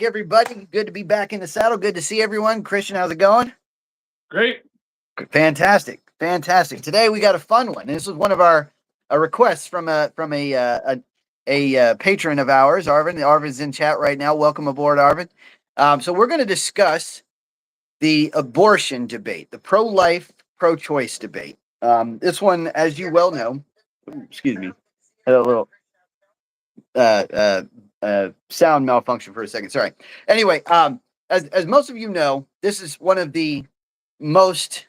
everybody. Good to be back in the saddle. Good to see everyone. Christian, how's it going? Great. Fantastic. Today we got a fun one. This was one of our requests from a patron of ours, Arvin. Arvin's in chat right now. Welcome aboard, Arvin. So we're going to discuss the abortion debate, the pro-life, pro-choice debate. This one, as you well know, excuse me, had a little sound malfunction for a second. Sorry. Anyway, as most of you know, this is one of the most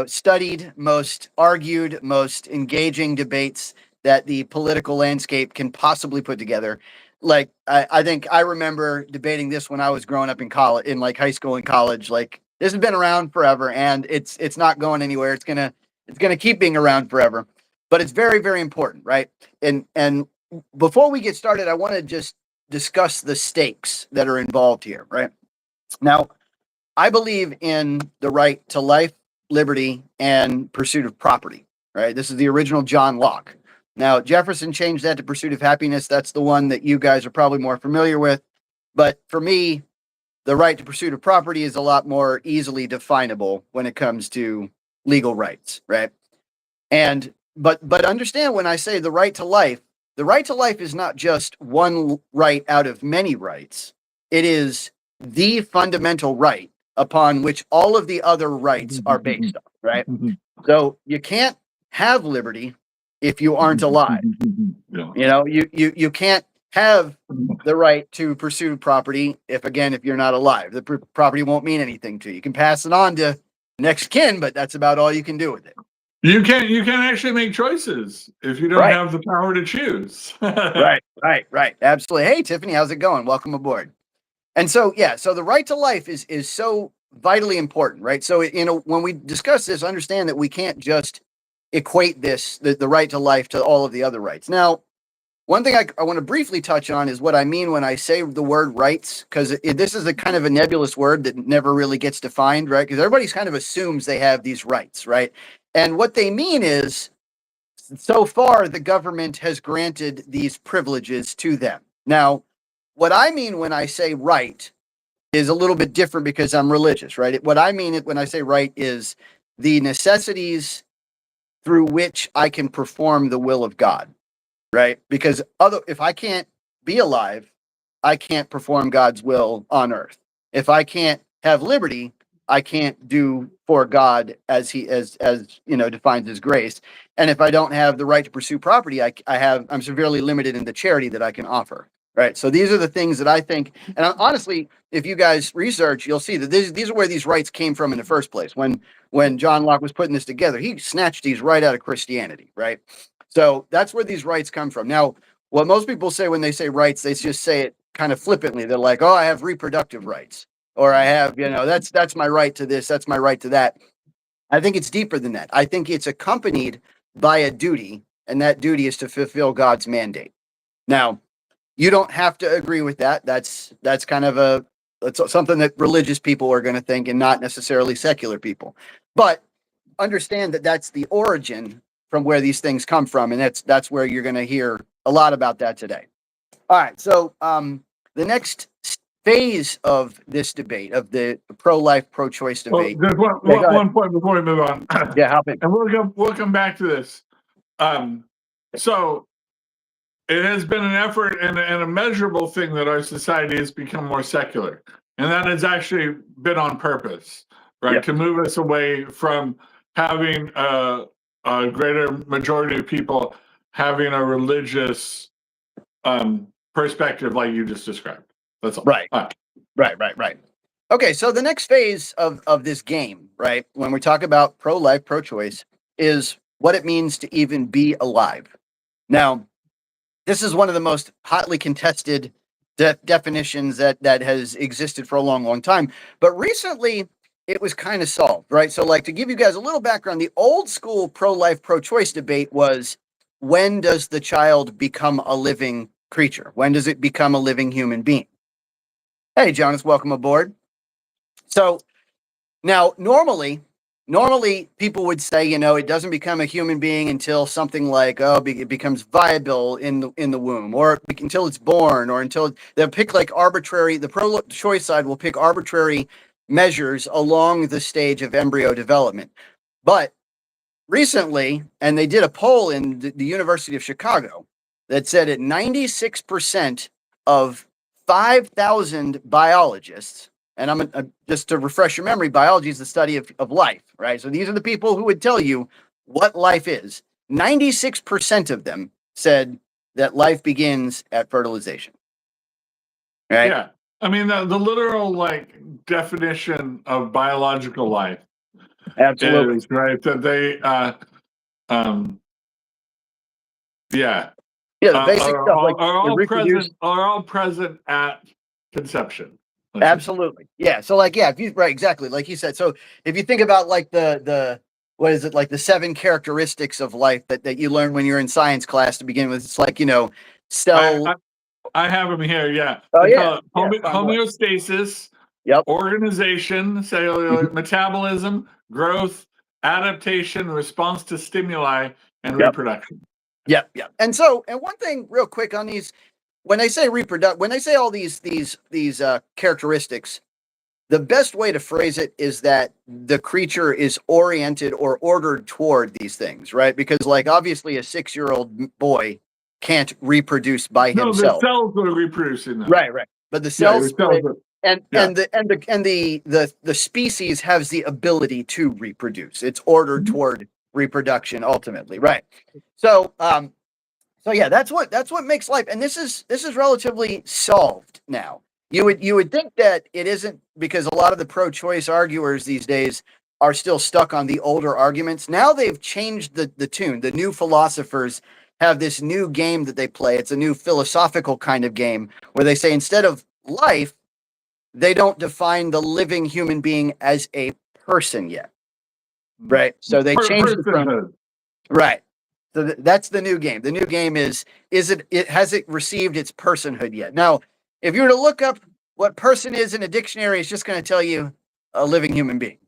studied, most argued, most engaging debates that the political landscape can possibly put together. Like, I think I remember debating this when I was growing up in college, in like high school and college. Like, this has been around forever, and it's not going anywhere. It's gonna keep being around forever. But it's very, very important, right? And before we get started, I want to just discuss the stakes that are involved here, right? Now, I believe in the right to life, liberty, and pursuit of property, right? This is the original John Locke. Now, Jefferson changed that to pursuit of happiness. That's the one that you guys are probably more familiar with. But for me, the right to pursuit of property is a lot more easily definable when it comes to legal rights, right? And but understand, when I say the right to life is not just one right out of many rights. It is the fundamental right upon which all of the other rights are based on, right? So you can't have liberty if you aren't alive. Yeah. You know, you can't have the right to pursue property if you're not alive. The property won't mean anything to you. You can pass it on to next kin, but that's about all you can do with it. You can't actually make choices if you don't have the power to choose. Right. Absolutely. Hey, Tiffany, how's it going? Welcome aboard. And so, so the right to life is so vitally important, right? So, when we discuss this, understand that we can't just equate the right to life to all of the other rights. Now, one thing I want to briefly touch on is what I mean when I say the word rights, because this is a kind of a nebulous word that never really gets defined, right? Because everybody's kind of assumes they have these rights, right? And what they mean is, so far, the government has granted these privileges to them. Now, what I mean when I say right is a little bit different because I'm religious, right? What I mean when I say right is the necessities through which I can perform the will of God, right? Because if I can't be alive, I can't perform God's will on earth. If I can't have liberty, I can't do for God as defines his grace. And if I don't have the right to pursue property, I'm severely limited in the charity that I can offer. Right. So these are the things that I think, and honestly, if you guys research, you'll see that these are where these rights came from in the first place. When John Locke was putting this together, he snatched these right out of Christianity. Right. So that's where these rights come from. Now, what most people say when they say rights, they just say it kind of flippantly. They're like, oh, I have reproductive rights, or I have, that's my right to this. That's my right to that. I think it's deeper than that. I think it's accompanied by a duty, and that duty is to fulfill God's mandate. Now, you don't have to agree with that. That's kind of that's something that religious people are going to think, and not necessarily secular people. But understand that that's the origin from where these things come from, and that's where you're going to hear a lot about that today. All right. So the next phase of this debate, of the pro-life, pro-choice debate. There's one point before we move on. Yeah, hop in. And we'll come back to this. So it has been an effort and a measurable thing that our society has become more secular. And that has actually been on purpose, right? To move us away from having a greater majority of people having a religious perspective like you just described. That's all. Right. Okay, so the next phase of this game, right, when we talk about pro-life, pro-choice, is what it means to even be alive. Now, this is one of the most hotly contested definitions that has existed for a long, long time. But recently, it was kind of solved, right? So, like, to give you guys a little background, the old school pro-life, pro-choice debate was, when does the child become a living creature? When does it become a living human being? Hey, Jonas, welcome aboard. So now, normally, normally people would say, it doesn't become a human being until something like, it becomes viable in the womb, or until it's born, or until they'll pick like arbitrary. The pro-choice side will pick arbitrary measures along the stage of embryo development. But recently, and they did a poll in the University of Chicago that said that 96% of 5,000 biologists, and I'm just to refresh your memory, biology is the study of life, right? So these are the people who would tell you what life is. 96% of them said that life begins at fertilization. Right? Yeah. I mean, the literal like definition of biological life Absolutely. is right that they um yeah Yeah, the basic stuff like reproduce. are all present at conception. Absolutely. Yeah. So like, yeah, if you right, exactly. Like you said. So if you think about like the what is it, like the 7 characteristics of life that you learn when you're in science class to begin with, it's like, cell. I have them here. Yeah. Oh They yeah. call it homeostasis, Yep. organization, cellular metabolism, growth, adaptation, response to stimuli, and Yep. reproduction. Yep. Yep. And one thing real quick on these, when they say when they say all these characteristics, the best way to phrase it is that the creature is oriented or ordered toward these things, right? Because like obviously a 6-year-old boy can't reproduce by himself. No, the cells are reproducing them. Right. But the cells split, and yeah. the species has the ability to reproduce. It's ordered toward reproduction ultimately, right? So yeah, that's what makes life, and this is relatively solved now. You would think that it isn't, because a lot of the pro-choice arguers these days are still stuck on the older arguments. Now they've changed the tune. The new philosophers have this new game that they play. It's a new philosophical kind of game where they say instead of life, they don't define the living human being as a person yet. Right? So they changed it from right. So that's the new game. The new game is has it received its personhood yet? Now, if you were to look up what person is in a dictionary, it's just going to tell you a living human being,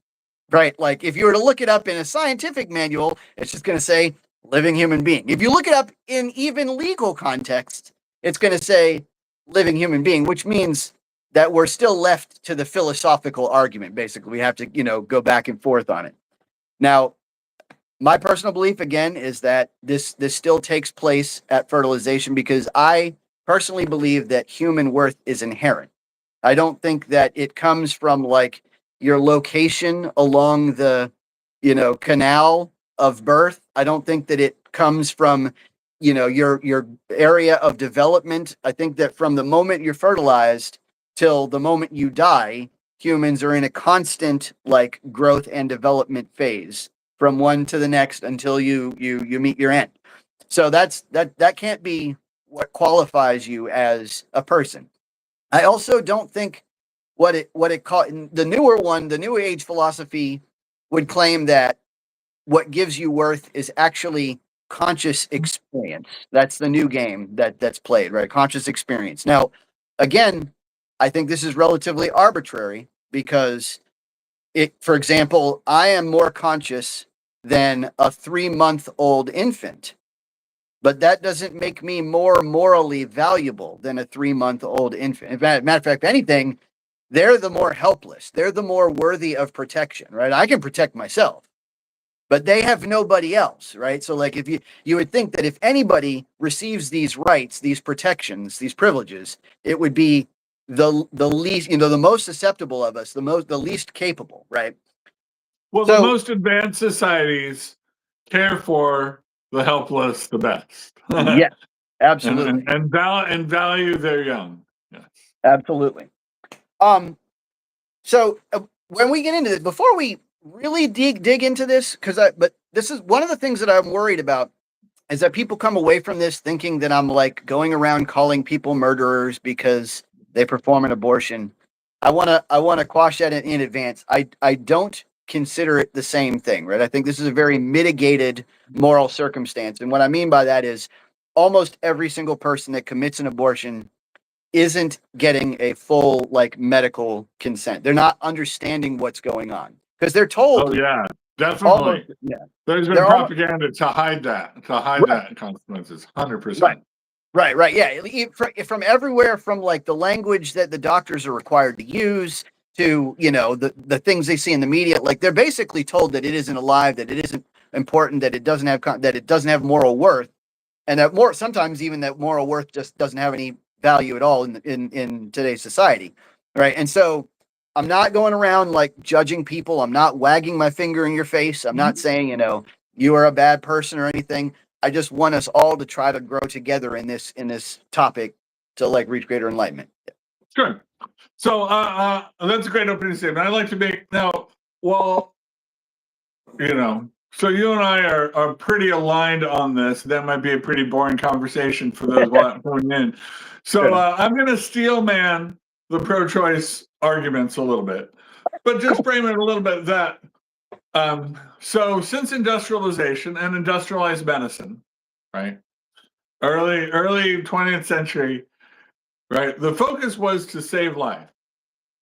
right? Like if you were to look it up in a scientific manual, it's just going to say living human being. If you look it up in even legal context, it's going to say living human being, which means that we're still left to the philosophical argument. Basically, we have to, go back and forth on it. Now, my personal belief, again, is that this still takes place at fertilization because I personally believe that human worth is inherent. I don't think that it comes from like your location along the, canal of birth. I don't think that it comes from, your area of development. I think that from the moment you're fertilized till the moment you die, humans are in a constant like growth and development phase from one to the next until you meet your end. So that can't be what qualifies you as a person. I also don't think what it called the new age philosophy would claim that what gives you worth is actually conscious experience. That's the new game that's played, right? Conscious experience. Now, again, I think this is relatively arbitrary because for example, I am more conscious than a 3-month-old infant, but that doesn't make me more morally valuable than a 3-month-old infant. In fact, matter of fact, if anything, they're the more helpless. They're the more worthy of protection, right? I can protect myself, but they have nobody else, right? So like if you would think that if anybody receives these rights, these protections, these privileges, it would be the least, the most susceptible of us, the least capable, right? Well, the most advanced societies care for the helpless the best. Yeah, absolutely. and value their young. Yes. Absolutely. So when we get into this, before we really dig into this, but this is one of the things that I'm worried about is that people come away from this thinking that I'm like going around calling people murderers because they perform an abortion. I want to quash that in advance. I don't consider it the same thing, right? I think this is a very mitigated moral circumstance. And what I mean by that is almost every single person that commits an abortion isn't getting a full like medical consent. They're not understanding what's going on because they're told Definitely. Yeah. There's been They're almost propaganda to hide that consequences. 100%. Right. Yeah. From everywhere, from like the language that the doctors are required to use to, the things they see in the media. Like they're basically told that it isn't alive, that it isn't important, that it doesn't have moral worth, and that sometimes even that moral worth just doesn't have any value at all in today's society. Right. And so I'm not going around like judging people. I'm not wagging my finger in your face. I'm not saying, you are a bad person or anything. I just want us all to try to grow together in this topic to like reach greater enlightenment. Sure. So that's a great opening statement. I'd like to make now. Well, so you and I are pretty aligned on this. That might be a pretty boring conversation for those going in. So I'm going to steel man the pro-choice arguments a little bit, but just frame it a little bit that. So since industrialization and industrialized medicine, right, early 20th century, right, the focus was to save life,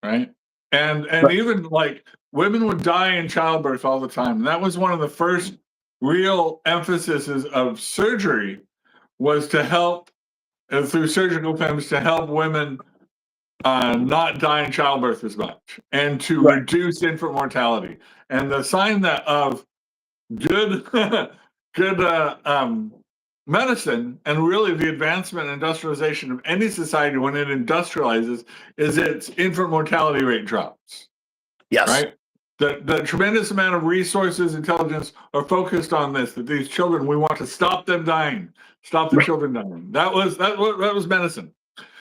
right, and even like women would die in childbirth all the time. And that was one of the first real emphases of surgery, was to help through surgical films to help women not die in childbirth as much and to reduce infant mortality. And the sign that of good medicine and really the advancement and industrialization of any society when it industrializes is its infant mortality rate drops. Yes. Right? The tremendous amount of resources, intelligence are focused on this, that these children, we want to stop them dying, stop the children dying. That was medicine.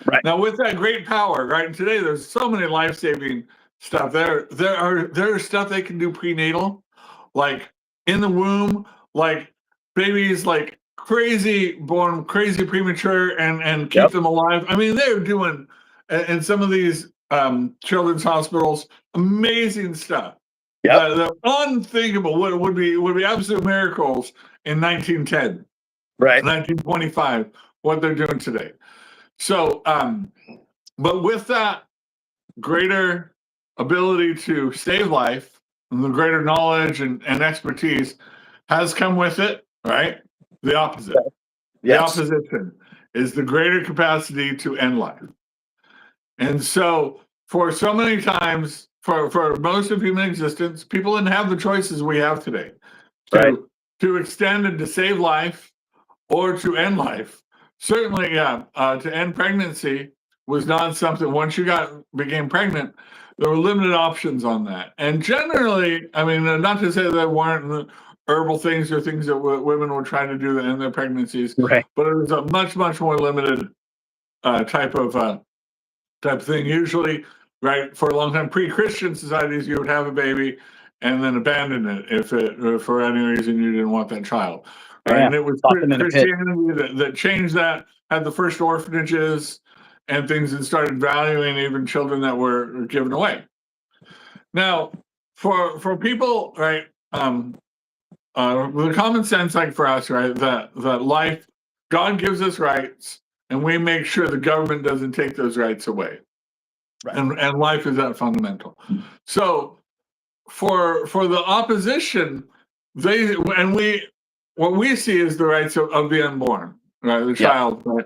Right. Now with that great power, right? And today there's so many life-saving stuff. There are stuff they can do prenatal, like in the womb, like babies like born crazy premature and keep them alive. I mean, they're doing in some of these children's hospitals amazing stuff. The unthinkable would be absolute miracles in 1910, right, 1925, what they're doing today. So, but with that greater ability to save life and the greater knowledge and expertise has come with it, right? The opposite. The opposition is the greater capacity to end life. And so for so many times, for most of human existence, people didn't have the choices we have today to extend and to save life or to end life. Certainly, to end pregnancy was not something, once you became pregnant, there were limited options on that. And generally, I mean, not to say that weren't herbal things or things that women were trying to do in their pregnancies, but it was a much, much more limited type of thing. Usually, right, for a long time, pre-Christian societies, you would have a baby and then abandon it if for any reason you didn't want that child. Right? And it was Christianity that changed that, had the first orphanages and things, that started valuing even children that were given away. Now, for people, right, the common sense, like for us, right, that life, God gives us rights, and we make sure the government doesn't take those rights away. Right. And life is that fundamental. So for the opposition, what we see is the rights of the unborn, right, the child, right?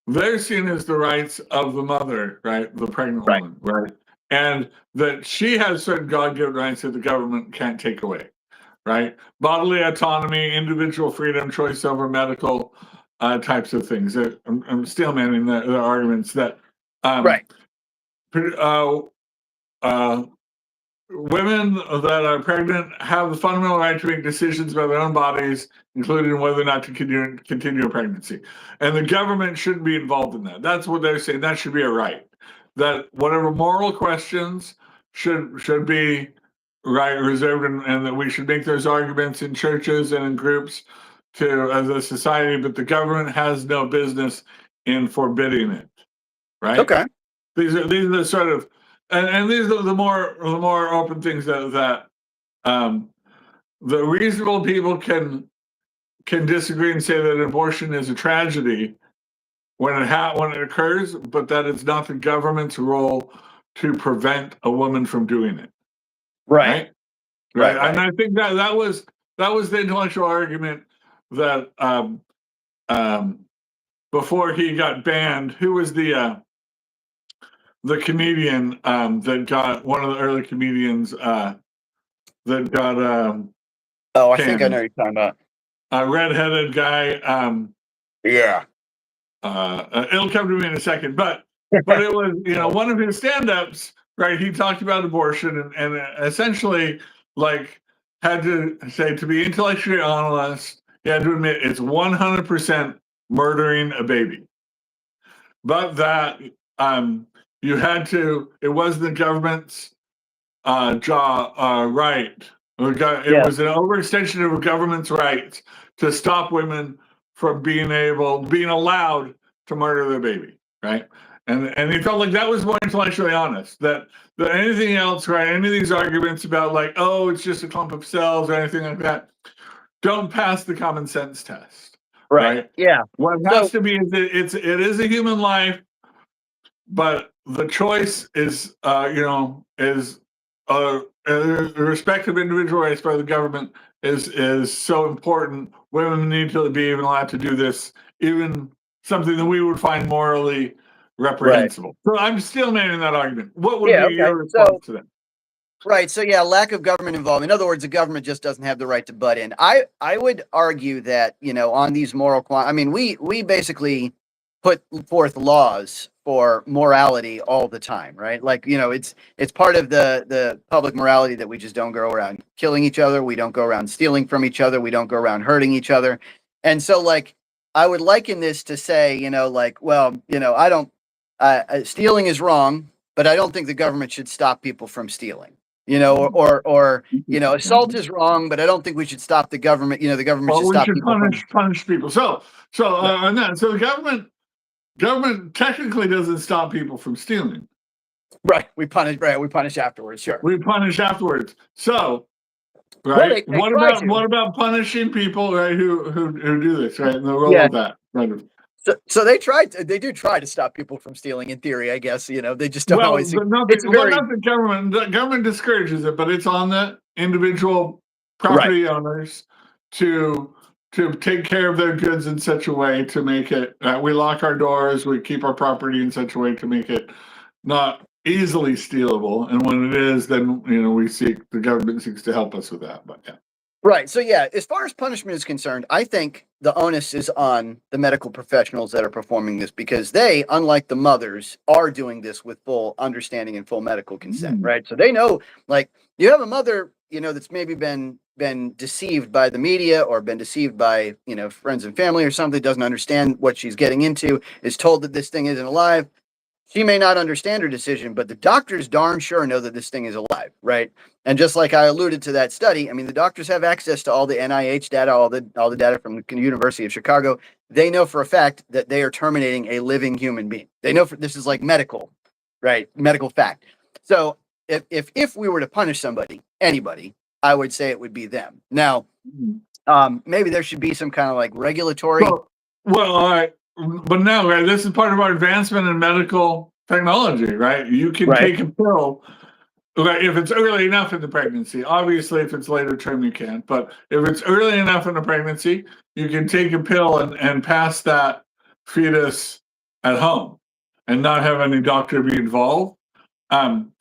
They're seen as the rights of the mother, right, the pregnant woman, right, and that she has certain God-given rights that the government can't take away, right? Bodily autonomy, individual freedom, choice over medical types of things. I'm still manning the arguments that women that are pregnant have the fundamental right to make decisions about their own bodies, including whether or not to continue a pregnancy. And the government shouldn't be involved in that. That's what they're saying. That should be a right. That whatever moral questions should be reserved, and that we should make those arguments in churches and in groups as a society, but the government has no business in forbidding it. Right? Okay. These are the sort of and these are the more open things that the reasonable people can disagree and say that abortion is a tragedy when it occurs, but that it's not the government's role to prevent a woman from doing it. Right. right? Right. And I think that was the intellectual argument that before he got banned. Who was the comedian that got one of the early comedians that got Oh, I think I know canned? what you're talking about. A redheaded guy. Yeah. It'll come to me in a second, but it was one of his stand-ups, right? He talked about abortion and essentially like had to say, to be intellectually honest, he had to admit it's 100% murdering a baby, but that you had to. It was the government's right. It Yeah. was an overextension of a government's rights to stop women from being allowed to murder their baby, right? And he felt like that was more intellectually honest. That anything else, right? Any of these arguments about like, oh, it's just a clump of cells or anything like that, don't pass the common sense test, right? Yeah. What it has to be is it is a human life, but the choice is respect of individual rights by the government is so important. Women need to be even allowed to do this, even something that we would find morally reprehensible. So I'm still making that argument. What would be your response to that? Right. So yeah, lack of government involvement. In other words, the government just doesn't have the right to butt in. I would argue that, on these we basically put forth laws for morality all the time, right? Like, it's part of the public morality that we just don't go around killing each other, we don't go around stealing from each other, we don't go around hurting each other. And so like I would liken this to say, I don't stealing is wrong, but I don't think the government should stop people from stealing. Or assault is wrong, but I don't think we should stop the government. The government should stop people punish people. So on that, so the government technically doesn't stop people from stealing. Right. We punish afterwards. Sure. We punish afterwards. So, right. Well, what about punishing people, right? Who do this, right? And the role of that, right? So they do try to stop people from stealing in theory, I guess, they just don't always. Not the government. The government discourages it, but it's on the individual property owners to take care of their goods in such a way to make it. We lock our doors. We keep our property in such a way to make it not easily stealable. And when it is, then the government seeks to help us with that. But yeah. Right. So yeah, as far as punishment is concerned, I think the onus is on the medical professionals that are performing this, because they, unlike the mothers, are doing this with full understanding and full medical consent, right? So they know, like, you have a mother, that's maybe been deceived by the media or been deceived by, friends and family or something, doesn't understand what she's getting into, is told that this thing isn't alive. She may not understand her decision, but the doctors darn sure know that this thing is alive, right? And just like I alluded to that study, the doctors have access to all the NIH data, all the data from the University of Chicago. They know for a fact that they are terminating a living human being. They know this is like medical, right? Medical fact. So if we were to punish anybody, I would say it would be them. Now, maybe there should be some kind of like regulatory. Well, all right. But no, right? This is part of our advancement in medical technology, right? You can take a pill, right, if it's early enough in the pregnancy. Obviously, if it's later term, you can't. But if it's early enough in the pregnancy, you can take a pill and pass that fetus at home and not have any doctor be involved. I'm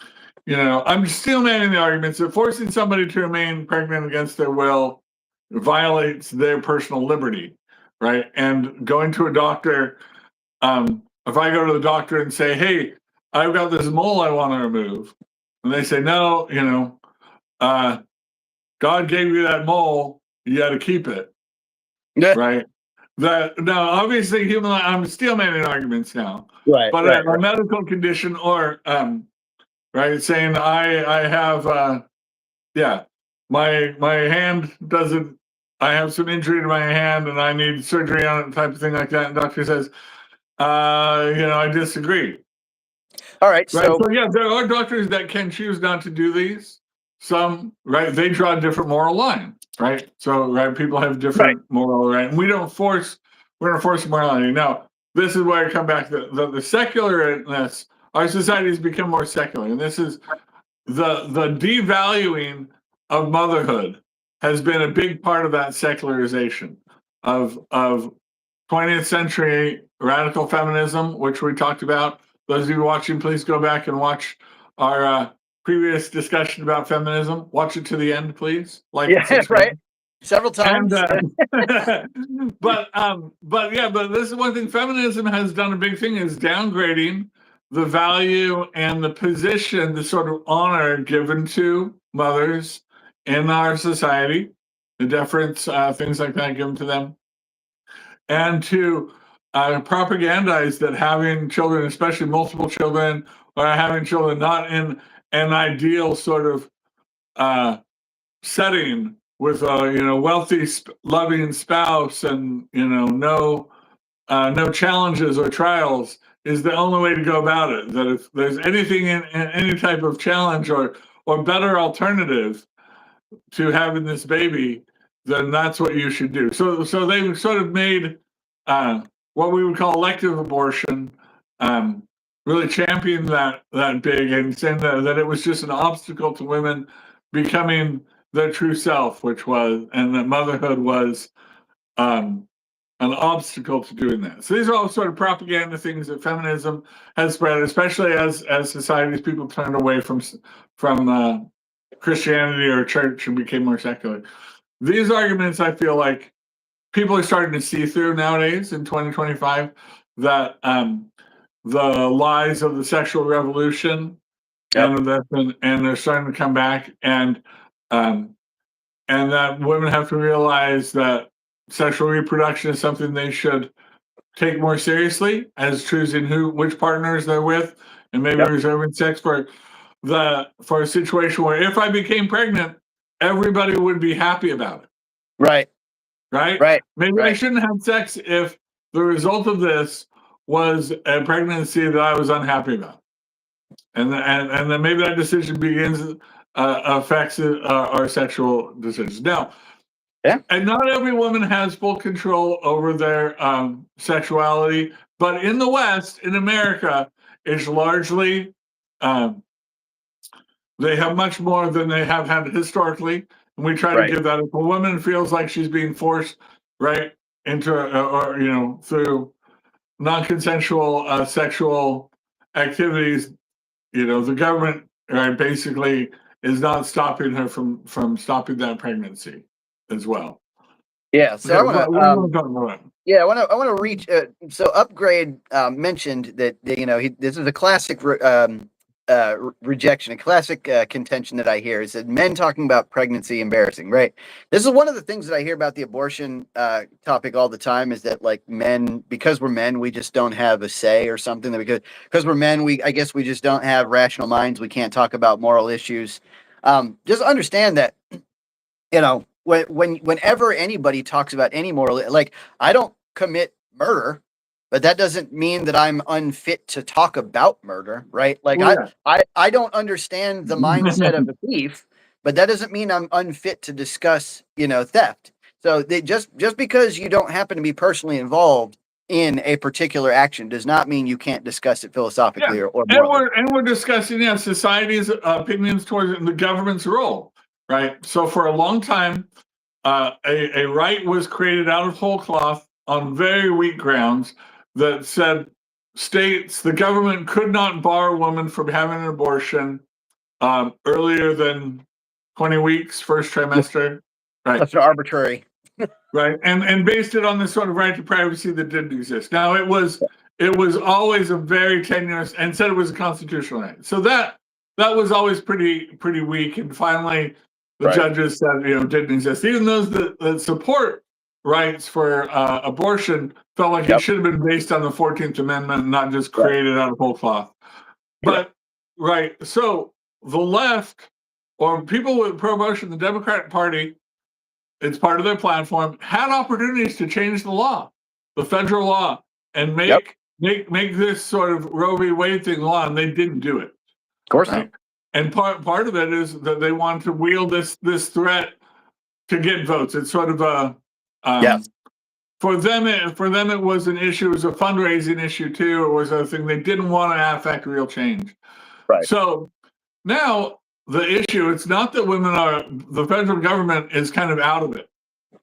still making the arguments that forcing somebody to remain pregnant against their will violates their personal liberty. Right. And going to a doctor, if I go to the doctor and say, hey, I've got this mole I want to remove, and they say, no, God gave you that mole, you got to keep it. Yeah. Right. Now, obviously, I'm still making arguments now. Right. But a medical condition or, saying I have, my hand doesn't. I have some injury to my hand and I need surgery on it, type of thing like that. And doctor says, I disagree. All right. So yeah, there are doctors that can choose not to do these. Some, right, they draw a different moral line, right? So, people have different moral, right? And we're going to force morality. Now, this is where I come back to the secularness. Our society has become more secular. And this is the devaluing of motherhood has been a big part of that secularization of 20th century radical feminism, which we talked about. Those of you watching, please go back and watch our previous discussion about feminism. Watch it to the end, please. Like and Yeah, subscribe. right. Several times. But this is one thing feminism has done. A big thing is downgrading the value and the position, the sort of honor given to mothers in our society, the deference, things like that given to them, and to propagandize that having children, especially multiple children, or having children not in an ideal sort of setting with a wealthy, loving spouse, and no challenges or trials is the only way to go about it. That if there's anything in any type of challenge or better alternative to having this baby, then that's what you should do. So they've sort of made what we would call elective abortion really champion that big, and saying that it was just an obstacle to women becoming their true self, and that motherhood was an obstacle to doing that. So these are all sort of propaganda things that feminism has spread, especially as society's people turned away from Christianity or church and became more secular. These arguments, I feel like people are starting to see through nowadays in 2025, that the lies of the sexual revolution and they're starting to come back, and that women have to realize that sexual reproduction is something they should take more seriously, as choosing which partners they're with, and maybe reserving sex for a situation where if I became pregnant, everybody would be happy about it. Right. Maybe I shouldn't have sex if the result of this was a pregnancy that I was unhappy about, and then maybe that decision affects our sexual decisions. Now, and not every woman has full control over their sexuality, but in the West, in America, it's largely they have much more than they have had historically, and we try to give that. If a woman feels like she's being forced into or through non-consensual sexual activities, the government basically is not stopping her from stopping that pregnancy as well. Yeah, so I want to to reach. So Upgrade mentioned that this is a classic rejection, a classic contention that I hear is that men talking about pregnancy embarrassing. Right. This is one of the things that I hear about the abortion topic all the time, is that like men, because we're men, we just don't have a say or something. That because we're men, I guess we just don't have rational minds. We can't talk about moral issues. Just understand that whenever anybody talks about any moral, like, I don't commit murder, but that doesn't mean that I'm unfit to talk about murder, right? Like, I don't understand the mindset of a thief, but that doesn't mean I'm unfit to discuss, theft. So just because you don't happen to be personally involved in a particular action does not mean you can't discuss it philosophically or morally. And we're discussing society's opinions towards the government's role, right? So for a long time, a right was created out of whole cloth on very weak grounds that said the government could not bar a woman from having an abortion earlier than 20 weeks, first trimester. Right. That's arbitrary. Right. And based it on this sort of right to privacy that didn't exist. Now, it was always a very tenuous, and said it was a constitutional right. So that was always pretty weak. And finally, the judges said, didn't exist. Even those that support rights for abortion felt like it should have been based on the 14th Amendment, not just created out of whole cloth. But, so the left, or people with pro-abortion, the Democratic Party, it's part of their platform, had opportunities to change the law, the federal law, and make this sort of Roe v. Wade thing law, and they didn't do it. Of course not. And part of it is that they want to wield this threat to get votes. It's sort of a for them it was an issue. It was a fundraising issue too. It was a thing they didn't want to affect real change. Right. So now the issue. It's not that women are, the federal government is kind of out of it,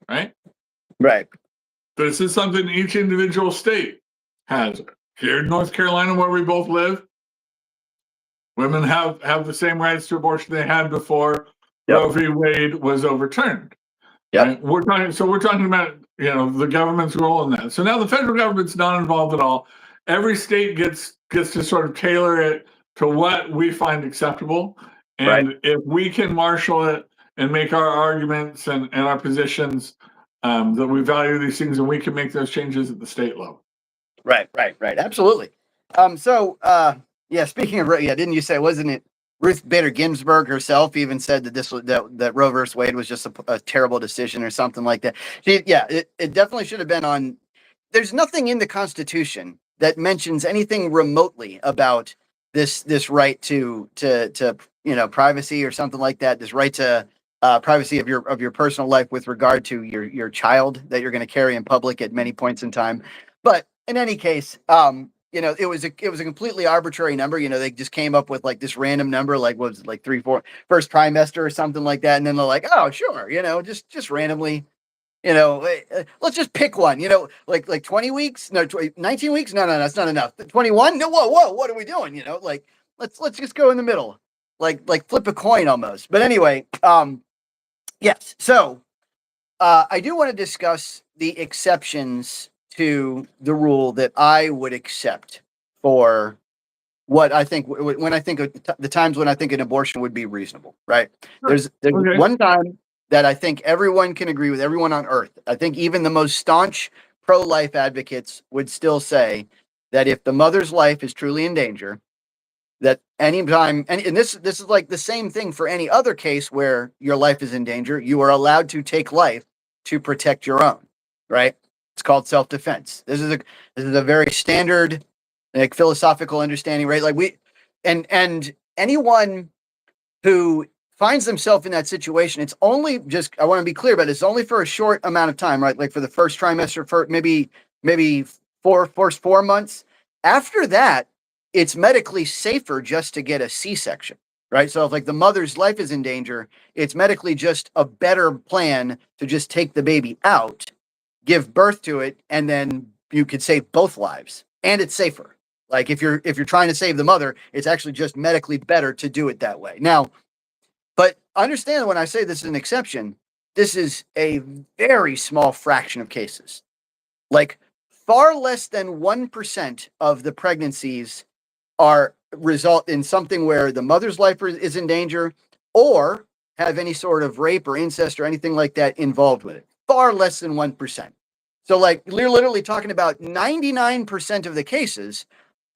right? Right. This is something each individual state has. Here in North Carolina, where we both live, women have the same rights to abortion they had before Roe v. Wade was overturned. Yep. Right? We're talking about the government's role in that. So now the federal government's not involved at all. Every state gets to sort of tailor it to what we find acceptable, and if we can marshal it and make our arguments and our positions that we value these things, and we can make those changes at the state level. Right. Absolutely. Yeah, speaking of, didn't you say, wasn't it Ruth Bader Ginsburg herself even said that that Roe versus Wade was just a terrible decision or something like that? It definitely should have been on. There's nothing in the Constitution that mentions anything remotely about this right to privacy or something like that. This right to privacy of your personal life with regard to your child that you're going to carry in public at many points in time. But in any case, it was a completely arbitrary number. They just came up with like this random number, like what was it, like 3-4 first trimester or something like that, and then they're like, oh sure, just randomly, let's just pick one, like 20 weeks, no, 19 weeks, no, that's not enough. 21, no, whoa, what are we doing? Let's just go in the middle, like flip a coin almost. But anyway, yes. So I do want to discuss the exceptions to the rule that I would accept for what I think when I think of the times when I think an abortion would be reasonable, right? Sure. There's one time that I think everyone can agree with, everyone on earth. I think even the most staunch pro-life advocates would still say that if the mother's life is truly in danger, that anytime, and this is like the same thing for any other case where your life is in danger, you are allowed to take life to protect your own, right? It's called self-defense. This is a very standard, like, philosophical understanding, right? Like and anyone who finds themselves in that situation, it's only just, I want to be clear, but it's only for a short amount of time, right? Like for the first trimester, for maybe 4 months. After that, it's medically safer just to get a C-section, right? So if like the mother's life is in danger, it's medically just a better plan to just take the baby out, give birth to it, and then you could save both lives, and it's safer. Like if you're trying to save the mother, it's actually just medically better to do it that way. Now, but understand when I say this is an exception, this is a very small fraction of cases. Like far less than 1% of the pregnancies result in something where the mother's life is in danger or have any sort of rape or incest or anything like that involved with it. Far less than 1%. So like we're literally talking about 99% of the cases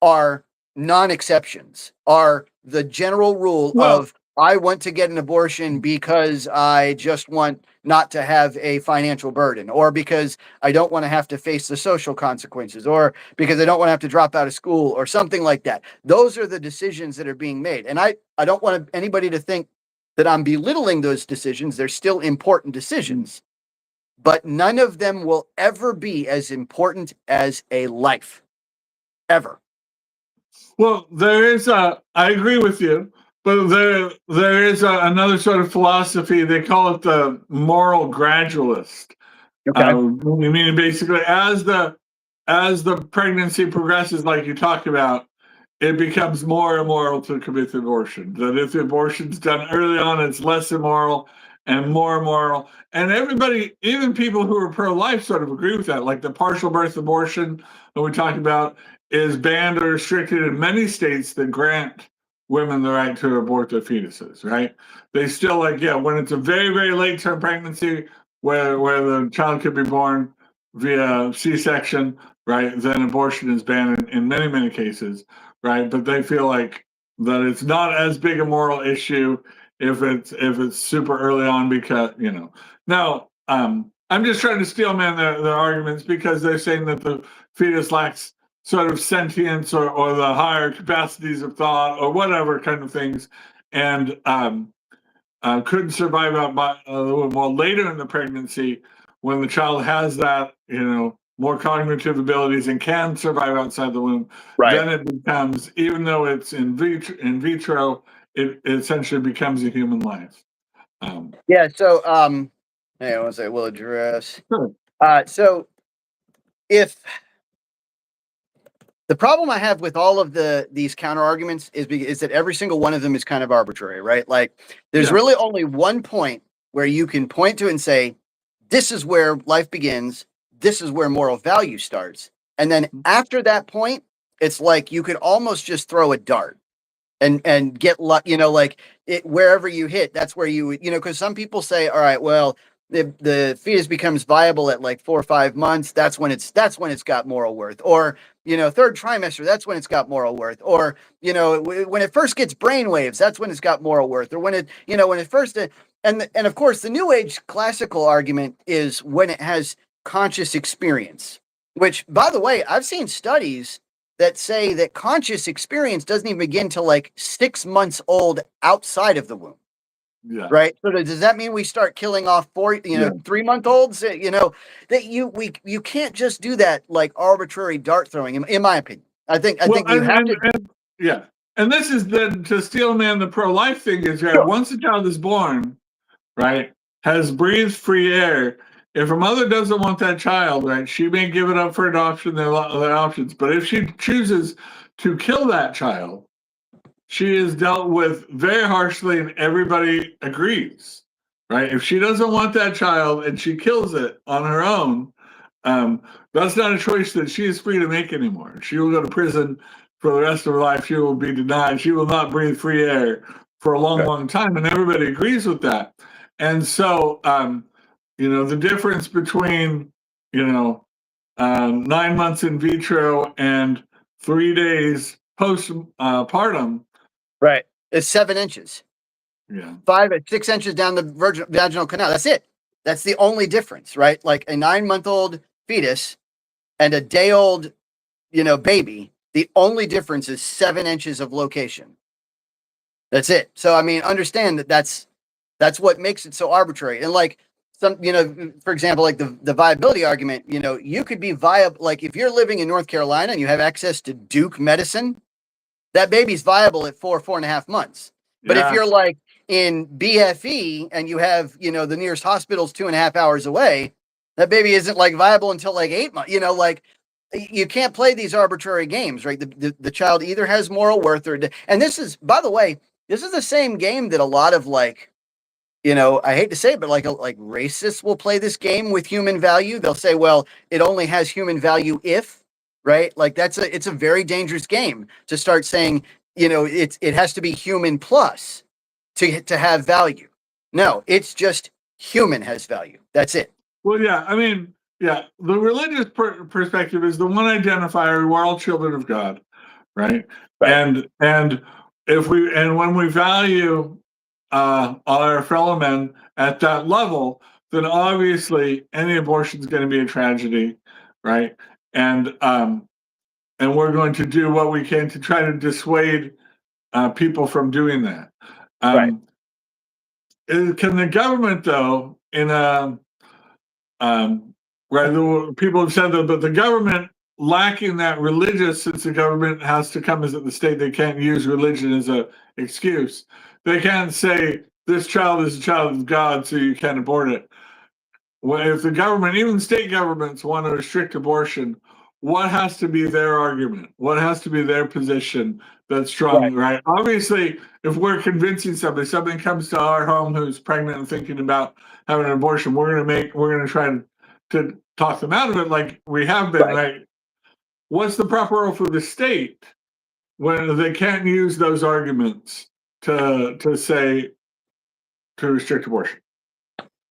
are non-exceptions, are the general rule of I want to get an abortion because I just want not to have a financial burden, or because I don't want to have to face the social consequences, or because I don't want to have to drop out of school or something like that. Those are the decisions that are being made. And I don't want anybody to think that I'm belittling those decisions. They're still important decisions, but none of them will ever be as important as a life, ever. Well, I agree with you, but there is another sort of philosophy. They call it the moral gradualist. Okay. Meaning basically as the pregnancy progresses, like you talked about, it becomes more immoral to commit the abortion. That if the abortion's done early on, it's less immoral and more immoral. And everybody, even people who are pro-life, sort of agree with that. Like the partial birth abortion that we talked about is banned or restricted in many states that grant women the right to abort their fetuses, right? They still when it's a very, very late term pregnancy where the child could be born via C-section, right? Then abortion is banned in many, many cases, right? But they feel like that it's not as big a moral issue if it's super early on because, Now, I'm just trying to steelman their arguments because they're saying that the fetus lacks sort of sentience or the higher capacities of thought or whatever kind of things, and couldn't survive out by well later in the pregnancy when the child has that more cognitive abilities and can survive outside the womb. Right. Then it becomes, even though it's in vitro, it essentially becomes a human life. Yeah. So, hang on one second. We'll address. Sure. So if the problem I have with all of these counter arguments is that every single one of them is kind of arbitrary, right? Like, there's Yeah. really only one point where you can point to and say, this is where life begins. This is where moral value starts. And then after that point, it's like you could almost just throw a dart and get luck, like it wherever you hit, that's where you would, because some people say, all right, well, the fetus becomes viable at like 4 or 5 months. That's when it's got moral worth. Or, third trimester, that's when it's got moral worth. Or, when it first gets brain waves, that's when it's got moral worth. Or when it first, and of course, the New Age classical argument is when it has conscious experience, which, by the way, I've seen studies that say that conscious experience doesn't even begin till like 6 months old outside of the womb. Yeah. Right. So does that mean we start killing off 3-month-olds? That you can't just do that like arbitrary dart throwing. In my opinion, I think you have to. Yeah. And this is to steel man the pro-life thing is right. Sure. Once a child is born, right, has breathed free air. If a mother doesn't want that child, right, she may give it up for adoption. There are other options. But if she chooses to kill that child, she is dealt with very harshly, and everybody agrees, right? If she doesn't want that child and she kills it on her own, that's not a choice that she is free to make anymore. She will go to prison for the rest of her life. She will be denied. She will not breathe free air for a long, long time, and everybody agrees with that. And so, the difference between, 9 months in vitro and 3 days postpartum, Right. It's 7 inches. yeah, 5 or 6 inches down the vaginal canal. That's it. That's the only difference, right? Like a 9-month-old fetus and a day-old, baby. The only difference is 7 inches of location. That's it. So I mean, understand that's what makes it so arbitrary. And like some, for example, like the viability argument, you could be viable. Like if you're living in North Carolina and you have access to Duke medicine, that baby's viable at 4.5 months. But if you're like in BFE and you have, the nearest hospital's 2.5 hours away, that baby isn't like viable until like 8 months. Like you can't play these arbitrary games, right? The child either has moral worth and this is, by the way, this is the same game that a lot of like, I hate to say it, but like racists will play this game with human value. They'll say, well, it only has human value if, right? Like it's a very dangerous game to start saying, it has to be human plus to have value. No, it's just human has value. That's it. Well, yeah, I mean, yeah, the religious perspective is the one identifier. We're all children of God, right? And when we value our fellow men at that level, then obviously any abortion is going to be a tragedy, right? And we're going to do what we can to try to dissuade people from doing that. Can the government, though, in a right? People have said that, but the government lacking that religious, since the government has to come as at the state, they can't use religion as a excuse. They can't say this child is a child of God, so you can't abort it. Well, if the government, even state governments, want to restrict abortion, what has to be their argument? What has to be their position that's strong, right? Obviously, if we're convincing somebody comes to our home who's pregnant and thinking about having an abortion, we're going to try to talk them out of it, like we have been, right? What's the proper role for the state when they can't use those arguments to say to restrict abortion?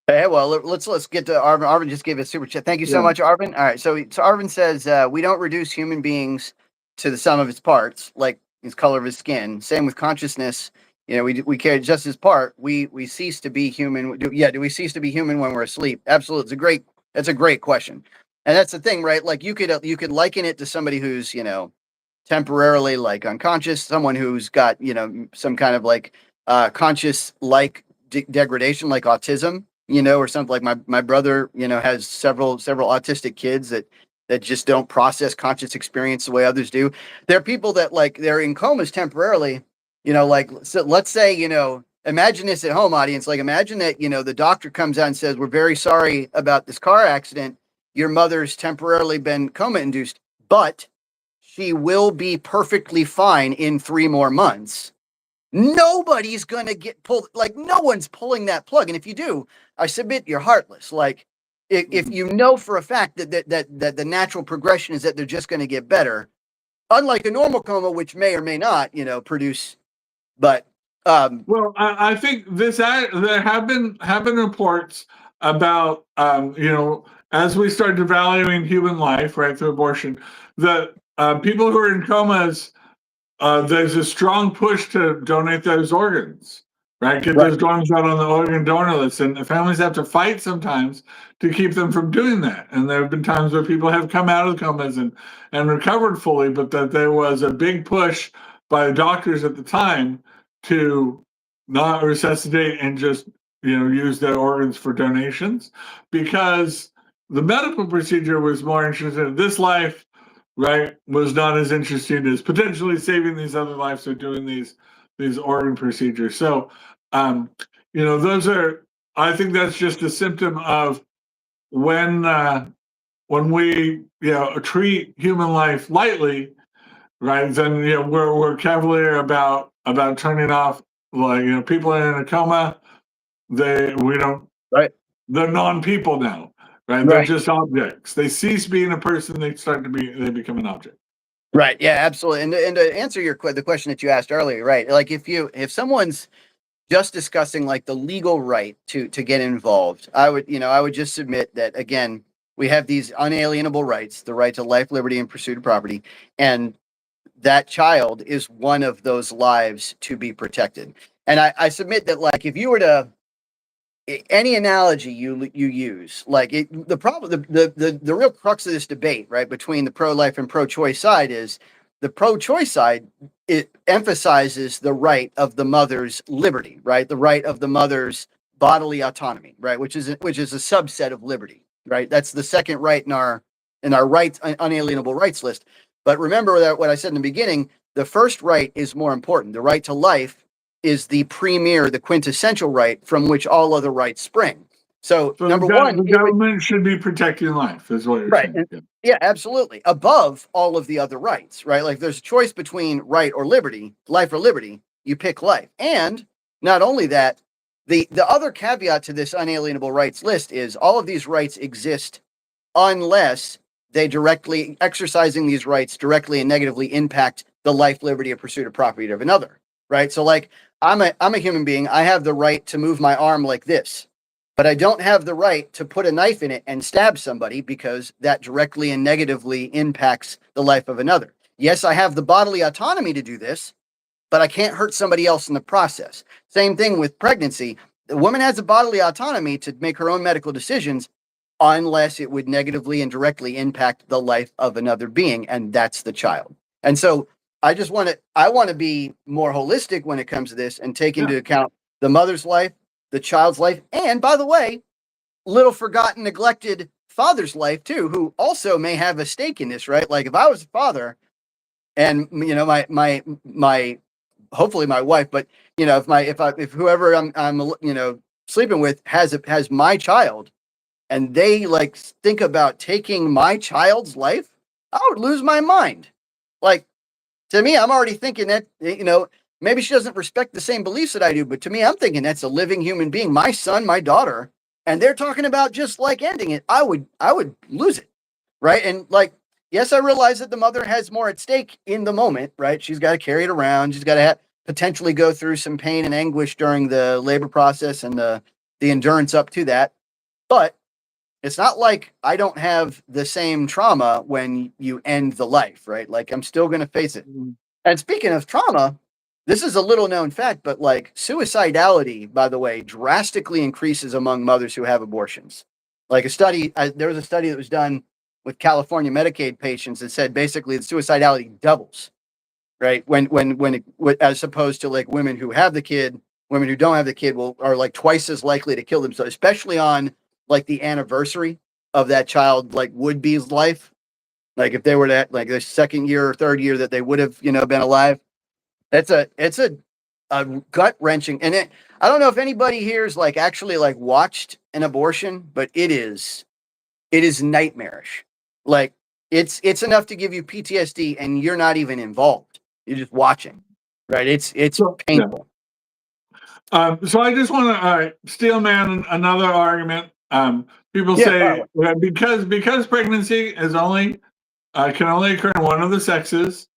Hey, well, let's get to Arvin. Arvin just gave a super chat. Thank you so much, Arvin. All right, so Arvin says we don't reduce human beings to the sum of its parts, like his color of his skin. Same with consciousness. We care just as part. We cease to be human. Do we cease to be human when we're asleep? Absolutely, that's a great question, and that's the thing, right? Like you could liken it to somebody who's temporarily like unconscious, someone who's got some kind of like conscious like degradation, like autism. Or something like my brother, has several autistic kids that just don't process conscious experience the way others do. There are people that like they're in comas temporarily, Like, so let's say, imagine this at home, audience. Like, imagine that, the doctor comes out and says, we're very sorry about this car accident. Your mother's temporarily been coma induced, but she will be perfectly fine in 3 more months. Nobody's going to get pulled. Like, no one's pulling that plug. And if you do, I submit you're heartless. Like, if you know for a fact that the natural progression is that they're just going to get better, unlike a normal coma, which may or may not, produce. But well, I think there have been reports about as we started valuing human life right through abortion, that people who are in comas, there's a strong push to donate those organs, right? Get those organs out on the organ donor list, and the families have to fight sometimes to keep them from doing that. And there have been times where people have come out of the comas and recovered fully, but that there was a big push by the doctors at the time to not resuscitate and just use their organs for donations, because the medical procedure was more interested in this life, right, was not as interesting as potentially saving these other lives or doing these organ procedures. So those are, I think that's just a symptom of when we treat human life lightly, right, then we're cavalier about turning off, like people in a coma, we don't, right, they're non-people now, right? They're just objects. They cease being a person, they become an object. Right. Yeah, absolutely. And to answer the question that you asked earlier, right? Like, if someone's just discussing like the legal right to get involved, I would just submit that, again, we have these unalienable rights: the right to life, liberty, and pursuit of property, and that child is one of those lives to be protected. And I submit that, like, if you were to, any analogy you use, like, the problem, the real crux of this debate, right, between the pro-life and pro-choice side is the pro-choice side, it emphasizes the right of the mother's liberty, right, the right of the mother's bodily autonomy, right, which is a subset of liberty, right. That's the second right in our rights, unalienable rights list. But remember that what I said in the beginning: the first right is more important. The right to life is the premier, the quintessential right from which all other rights spring. So number one, the government should be protecting life, is what you're saying. Yeah, absolutely. Above all of the other rights, right? Like, there's a choice between right or liberty, life or liberty. You pick life. And not only that, the other caveat to this unalienable rights list is all of these rights exist unless they directly, exercising these rights directly and negatively, impact the life, liberty, or pursuit of property of another, right? So, like, I'm a human being. I have the right to move my arm like this, but I don't have the right to put a knife in it and stab somebody, because that directly and negatively impacts the life of another. Yes, I have the bodily autonomy to do this, but I can't hurt somebody else in the process. Same thing with pregnancy. The woman has the bodily autonomy to make her own medical decisions, unless it would negatively and directly impact the life of another being, and that's the child. And so I want to be more holistic when it comes to this, and take into account the mother's life, the child's life, and, by the way, little forgotten, neglected father's life too, who also may have a stake in this, right? Like, if I was a father, and my hopefully my wife, but if whoever I'm sleeping with has my child, and they, like, think about taking my child's life, I would lose my mind. Like, to me, I'm already thinking that, maybe she doesn't respect the same beliefs that I do, but to me, I'm thinking that's a living human being, my son, my daughter, and they're talking about just, like, ending it. I would lose it, right? And, like, yes, I realize that the mother has more at stake in the moment, right? She's got to carry it around. She's got to potentially go through some pain and anguish during the labor process and the endurance up to that. But it's not like I don't have the same trauma when you end the life, right? Like, I'm still going to face it. And speaking of trauma, this is a little known fact, but, like, suicidality, by the way, drastically increases among mothers who have abortions. Like, there was a study that was done with California Medicaid patients that said basically the suicidality doubles, right? As opposed to, like, women who have the kid, women who don't have the kid are, like, twice as likely to kill themselves, especially on, like, the anniversary of that child, like, would-be's life. Like, if they were to, like, the second year or third year that they would have, been alive, it's a gut wrenching. And I don't know if anybody here's like actually like watched an abortion, but it is nightmarish. Like it's enough to give you PTSD, and you're not even involved. You're just watching, right? It's So, yeah. painful. So I just want to steel man another argument. People say that because pregnancy is only can only occur in one of the sexes,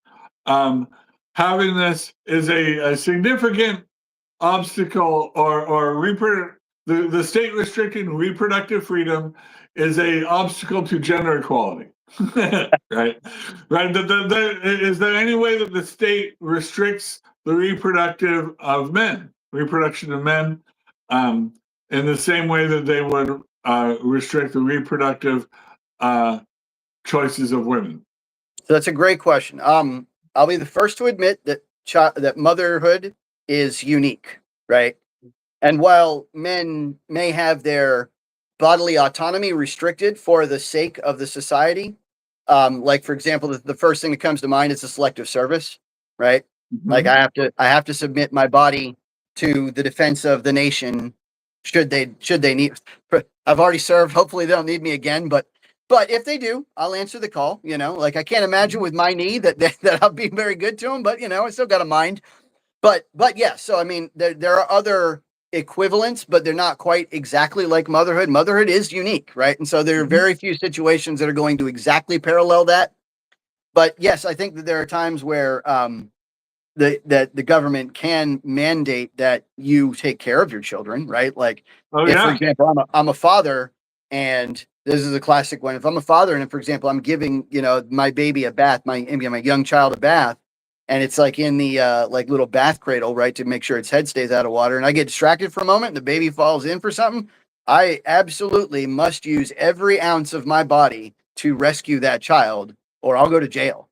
having this is a significant obstacle the state restricting reproductive freedom is a obstacle to gender equality. Right. Is there any way that the state restricts the reproduction of men, in the same way that they would restrict the reproductive choices of women? So that's a great question. I'll be the first to admit that that motherhood is unique, right? And while men may have their bodily autonomy restricted for the sake of the society, like for example, the first thing that comes to mind is the selective service, right? Mm-hmm. Like I have to submit my body to the defense of the nation should they need. I've already served. Hopefully they don't need me again, but if they do, I'll answer the call. Like I can't imagine with my knee that I'll be very good to them, but I still got a mind. But yeah, so I mean, there are other equivalents, but they're not quite exactly like motherhood. Motherhood is unique, right? And so there are very few situations that are going to exactly parallel that. But yes, I think that there are times where the government can mandate that you take care of your children, right? Like, if, for example, I'm a father, and this is a classic one. If I'm a father, and for example, I'm giving my baby a bath, my young child a bath, and it's like in the like little bath cradle, right, to make sure its head stays out of water, and I get distracted for a moment, and the baby falls in for something, I absolutely must use every ounce of my body to rescue that child, or I'll go to jail.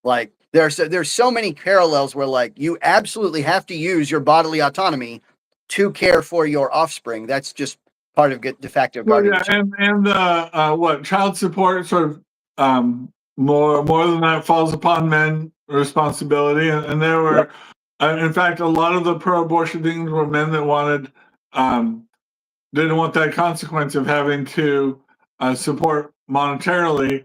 Like there's so many parallels where like you absolutely have to use your bodily autonomy to care for your offspring. That's just part of de facto guardianship. And what child support sort of more than that falls upon men responsibility, and there were in fact a lot of the pro-abortion things were men that wanted didn't want that consequence of having to support monetarily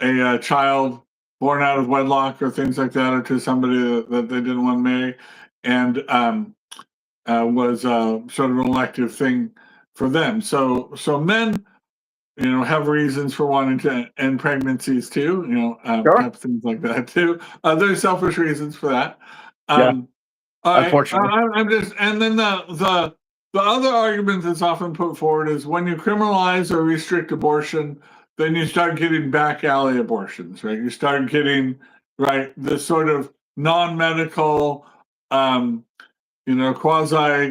a child born out of wedlock or things like that, or to somebody that they didn't want to marry, and was sort of an elective thing for them. So men, have reasons for wanting to end pregnancies too, type of things like that too. There's selfish reasons for that. All right, Unfortunately. I'm just, and then the other argument that's often put forward is when you criminalize or restrict abortion, then you start getting back alley abortions, right? You start getting the sort of non-medical, quasi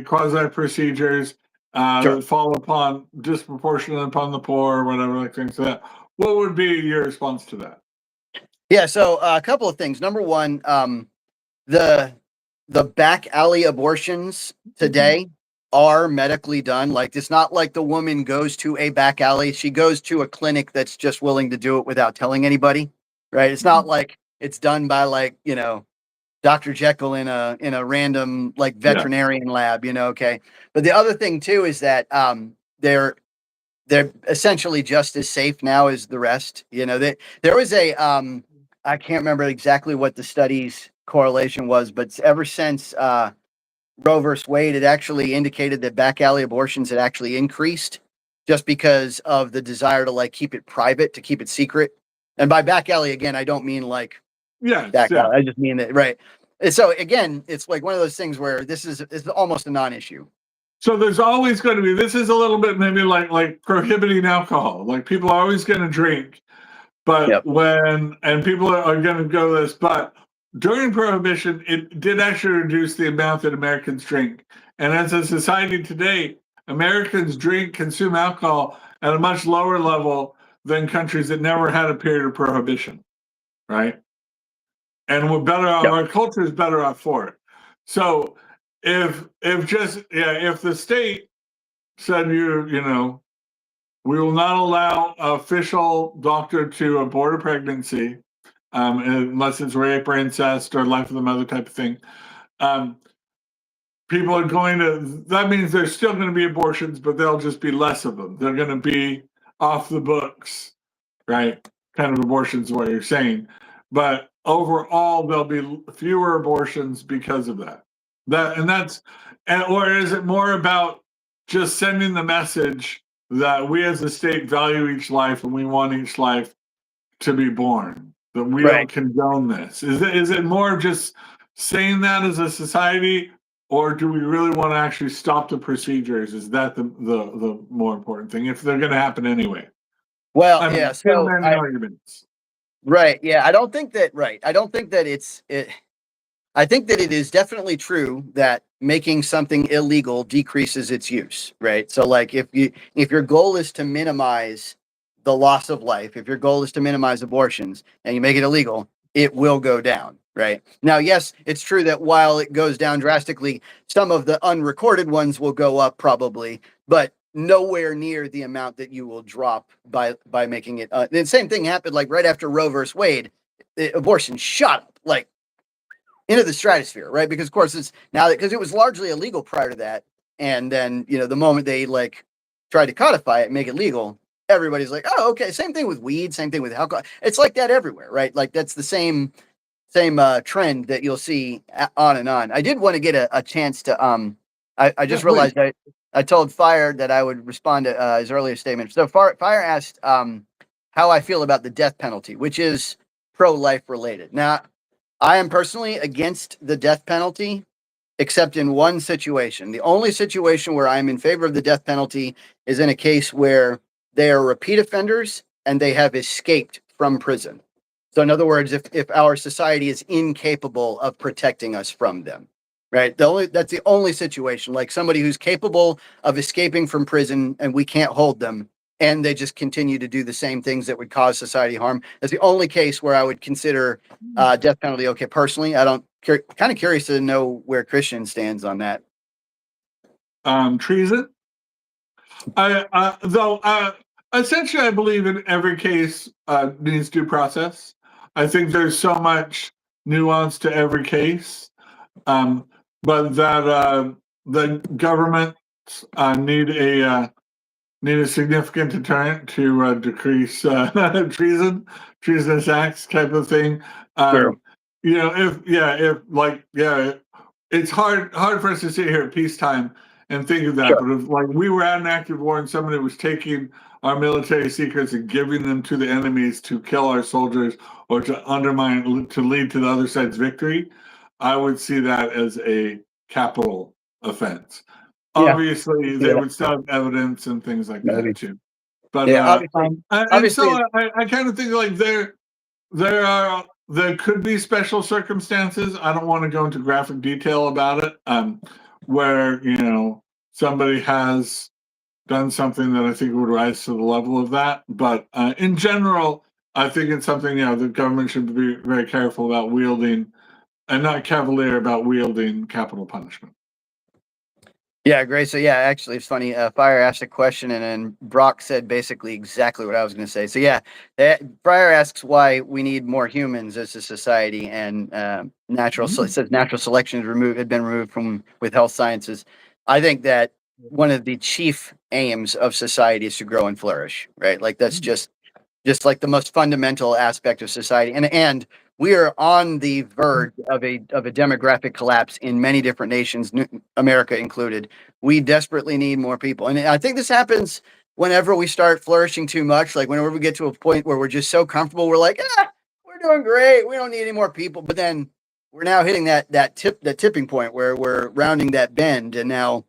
procedures that fall upon disproportionately upon the poor or whatever, like things like that. What would be your response to that? Yeah, so a couple of things. Number one, the back alley abortions today are medically done. Like, it's not like the woman goes to a back alley. She goes to a clinic that's just willing to do it without telling anybody, right? It's not like it's done by like, Dr. Jekyll in a random like veterinarian lab, okay. But the other thing too is that they're essentially just as safe now as the rest. There was a I can't remember exactly what the study's correlation was, but ever since Roe versus Wade, it actually indicated that back alley abortions had actually increased just because of the desire to like keep it private, to keep it secret. And by back alley, again, I don't mean like back alley. I just mean that, right. And so again, it's like one of those things where it's almost a non-issue. So there's always going to be, this is a little bit maybe like prohibiting alcohol. Like people are always going to drink, but and people are going to go this, but during Prohibition, it did actually reduce the amount that Americans drink. And as a society today, Americans consume alcohol at a much lower level than countries that never had a period of prohibition, right? And we're better off, our culture is better off for it. So if the state said we will not allow an official doctor to abort a pregnancy, unless it's rape or incest or life of the mother type of thing. people are going to, that means there's still going to be abortions, but there'll just be less of them. They're going to be off the books, right? Kind of abortions, what you're saying. But overall, there'll be fewer abortions because of that. Or is it more about just sending the message that we as a state value each life and we want each life to be born? That we Right. don't condone this. Is it more just saying that as a society, or do we really want to actually stop the procedures? Is that the more important thing if they're going to happen anyway? Well, I'm yeah. too So many arguments. right. Yeah. I don't think that. Right. I don't think that it. I think that it is definitely true that making something illegal decreases its use. Right. So, like, if your goal is to minimize the loss of life, if your goal is to minimize abortions, and you make it illegal, it will go down. Right. Now, yes, it's true that while it goes down drastically, some of the unrecorded ones will go up probably, but nowhere near the amount that you will drop by making it. The same thing happened like right after Roe versus Wade. Abortion shot up like into the stratosphere, right? Because of course it's now that because it was largely illegal prior to that, and then the moment they like tried to codify it and make it legal, everybody's like, oh, okay. Same thing with weed, same thing with alcohol. It's like that everywhere, right? Like that's the same trend that you'll see on and on. I did want to get a chance to I just realized I told Fire that I would respond to his earlier statement. So Fire asked how I feel about the death penalty, which is pro-life related. Now, I am personally against the death penalty, except in one situation. The only situation where I'm in favor of the death penalty is in a case where they are repeat offenders and they have escaped from prison. So, in other words, if our society is incapable of protecting us from them, right? That's the only situation, like somebody who's capable of escaping from prison and we can't hold them, and they just continue to do the same things that would cause society harm. That's the only case where I would consider death penalty okay. Personally, I don't. Kind of curious to know where Christian stands on that. Treason. Essentially, I believe in every case needs due process. I think there's so much nuance to every case, but that the government need a significant deterrent to decrease treasonous acts type of thing. True. It's hard for us to sit here at peacetime and think of that. Sure. But if like we were at an active war and somebody was taking our military secrets and giving them to the enemies to kill our soldiers or to undermine, to lead to the other side's victory, I would see that as a capital offense. Yeah. Obviously, they would still have evidence and things like Maybe. that too. But Yeah, obviously, I kind of think like there could be special circumstances. I don't want to go into graphic detail about it, where somebody has done something that I think would rise to the level of that. But in general, I think it's something the government should be very careful about wielding, and not cavalier about wielding capital punishment. Yeah, great. So yeah, actually, it's funny. Fire asked a question, and then Brock said basically exactly what I was going to say. So yeah, Fire asks why we need more humans as a society, and it says natural selection had been removed from with health sciences. I think that one of the chief aims of society is to grow and flourish, right? Like that's just like the most fundamental aspect of society, and we are on the verge of a demographic collapse in many different nations, America included. We desperately need more people, and I think this happens whenever we start flourishing too much. Like whenever we get to a point where we're just so comfortable, we're like, we're doing great. We don't need any more people. But then we're now hitting that tipping point where we're rounding that bend, and now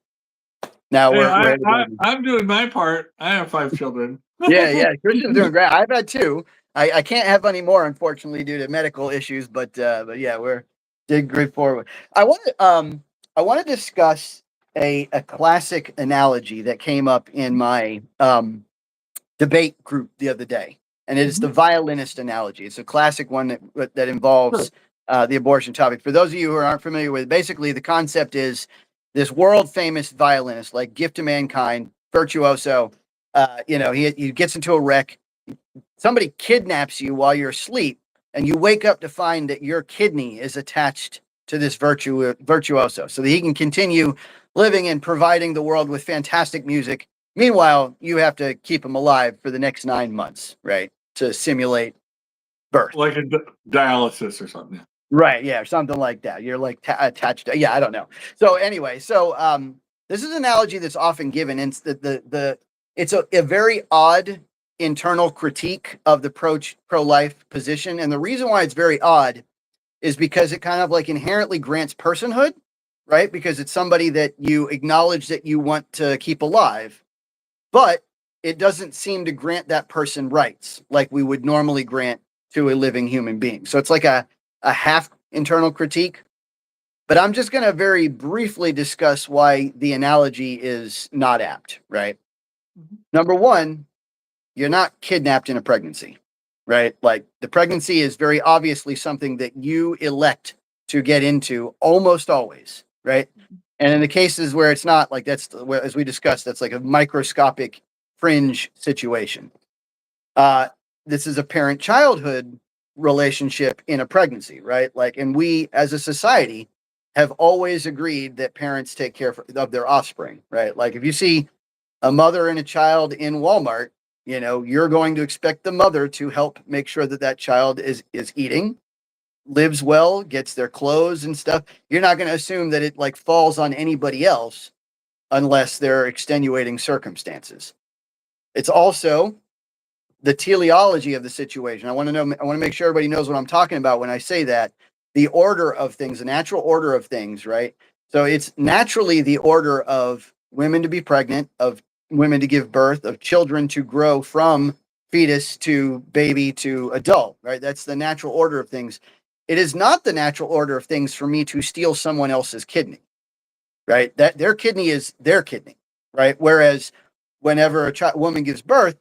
I'm doing my part. I have 5 children. Yeah. Christian's doing great. I've had 2. I can't have any more, unfortunately, due to medical issues. But yeah, we're did great forward. I want to discuss a classic analogy that came up in my debate group the other day, and it is the violinist analogy. It's a classic one that involves the abortion topic. For those of you who aren't familiar with it, basically the concept is this world famous violinist, like gift to mankind, virtuoso. He gets into a wreck. Somebody kidnaps you while you're asleep, and you wake up to find that your kidney is attached to this virtuoso so that he can continue living and providing the world with fantastic music. Meanwhile, you have to keep him alive for the next 9 months, right? To simulate birth. Like a dialysis or something. Right. Yeah. Something like that. You're like attached to, yeah, I don't know. So anyway, this is an analogy that's often given. And it's a very odd internal critique of the pro-life position. And the reason why it's very odd is because it kind of like inherently grants personhood, right? Because it's somebody that you acknowledge that you want to keep alive, but it doesn't seem to grant that person rights like we would normally grant to a living human being. So it's like a half internal critique. But I'm just going to very briefly discuss why the analogy is not apt, right? Mm-hmm. Number one, you're not kidnapped in a pregnancy, right? Like the pregnancy is very obviously something that you elect to get into almost always, right? And in the cases where it's not, like that's where, as we discussed, that's like a microscopic fringe situation. This is a parent-childhood relationship in a pregnancy, right? Like, and we as a society have always agreed that parents take care of their offspring, right? Like if you see a mother and a child in Walmart, you're going to expect the mother to help make sure that that child is eating, lives well, gets their clothes and stuff. You're not going to assume that it like falls on anybody else unless there are extenuating circumstances. It's also the teleology of the situation. I want to make sure everybody knows what I'm talking about when I say that. The order of things, the natural order of things, right? So it's naturally the order of women to be pregnant, of women to give birth, of children to grow from fetus to baby to adult, right? That's the natural order of things. It is not the natural order of things for me to steal someone else's kidney, right? That their kidney is their kidney, right? Whereas whenever a woman gives birth,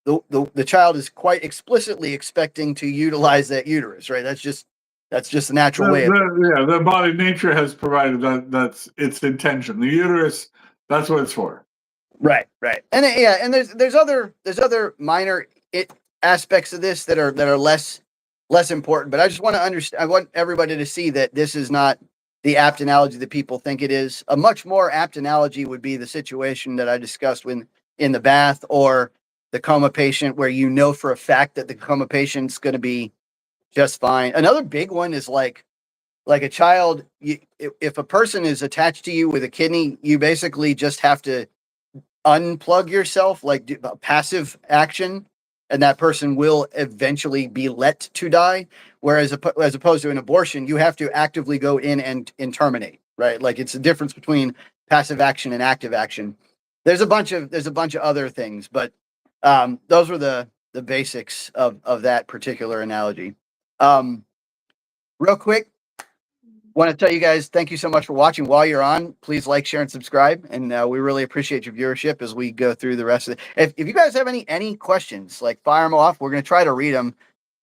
the child is quite explicitly expecting to utilize that uterus, right? That's just the natural way. The body nature has provided that's its intention. The uterus, that's what it's for. Right. And and there's other minor aspects of this that are less important. But I just want to understand. I want everybody to see that this is not the apt analogy that people think it is. A much more apt analogy would be the situation that I discussed when in the bath or the coma patient, where you know for a fact that the coma patient's going to be just fine. Another big one is like a child. If a person is attached to you with a kidney, you basically just have to unplug yourself, like do a passive action, and that person will eventually be let to die. Whereas as opposed to an abortion, you have to actively go in and terminate, right? Like it's the difference between passive action and active action. There's a bunch of other things, but those were the basics of that particular analogy. Real quick, want to tell you guys, thank you so much for watching. While you're on, please like, share, and subscribe. And we really appreciate your viewership as we go through the rest of it. If you guys have any questions, like fire them off. We're going to try to read them.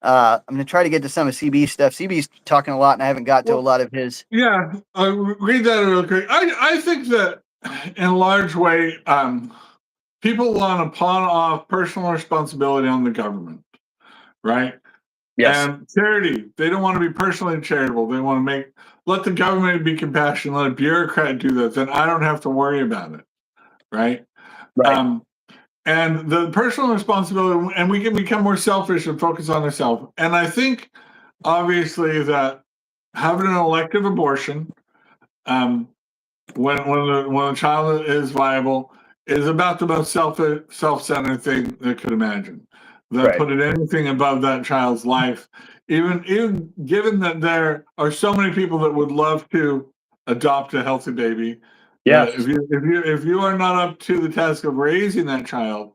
I'm going to try to get to some of CB's stuff. CB's talking a lot, and I haven't got to a lot of his. Yeah, read that real quick. I think that in a large way, people want to pawn off personal responsibility on the government, right? Yes. And charity, they don't want to be personally charitable. They want to let the government be compassionate, let a bureaucrat do that, then I don't have to worry about it, right? Right. And the personal responsibility, and we can become more selfish and focus on ourselves. And I think, obviously, that having an elective abortion, when a child is viable, is about the most self-centered thing they could imagine. That put anything above that child's life, even given that there are so many people that would love to adopt a healthy baby. Yeah. If you are not up to the task of raising that child,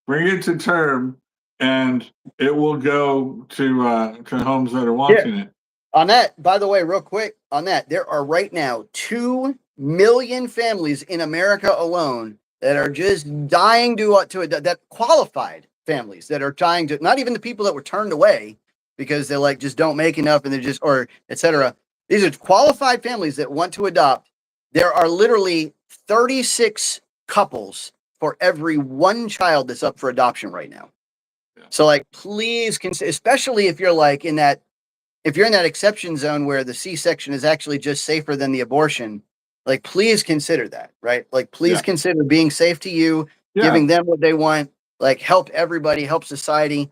bring it to term, and it will go to homes that are wanting it. On that, by the way, real quick on that, there are right now 2 million families in America alone that are just dying to that qualified families that are trying to, not even the people that were turned away because they're like just don't make enough and they're just, or etc. These are qualified families that want to adopt. There are literally 36 couples for every one child that's up for adoption right now. Yeah. So like, please consider, especially if you're like in that if you're in that exception zone where the C-section is actually just safer than the abortion, like please consider that, right? Like please consider being safe to you, giving them what they want, like help everybody, help society.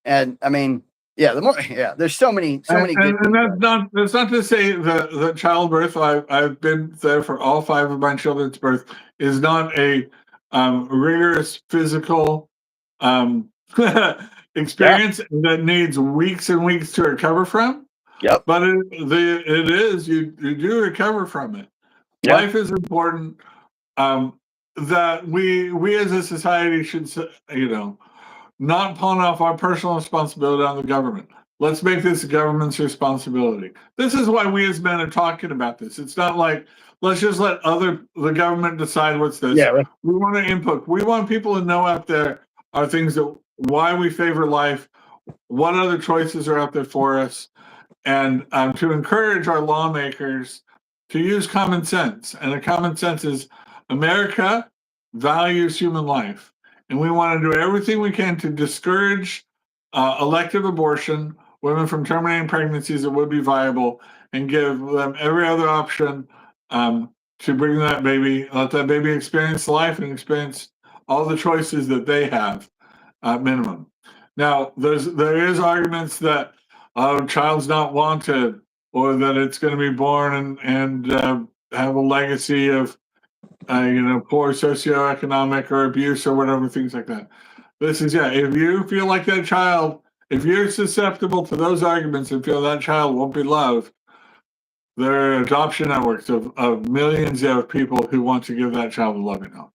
And I mean, the more, there's so many good and things. that's not to say that childbirth. I've been there for all 5 of my children's birth is not a rigorous physical experience that needs weeks and weeks to recover from. Yep. But it is you do recover from it. Yep. Life is important. That we as a society should not pawn off our personal responsibility on the government. Let's make this the government's responsibility. This is why we as men are talking about this. It's not like let's just let the government decide what's this. Yeah. We want to input. We want people to know out there are things that why we favor life, what other choices are out there for us, and to encourage our lawmakers to use common sense. And the common sense is America values human life. And we want to do everything we can to discourage elective abortion, women from terminating pregnancies that would be viable, and give them every other option to bring that baby, let that baby experience life and experience all the choices that they have at minimum. Now, there is arguments that a child's not wanted, or that it's going to be born and have a legacy of poor socioeconomic or abuse or whatever, things like that. This is if you feel like that child, if you're susceptible to those arguments and feel that child won't be loved, there are adoption networks of millions of people who want to give that child a loving home.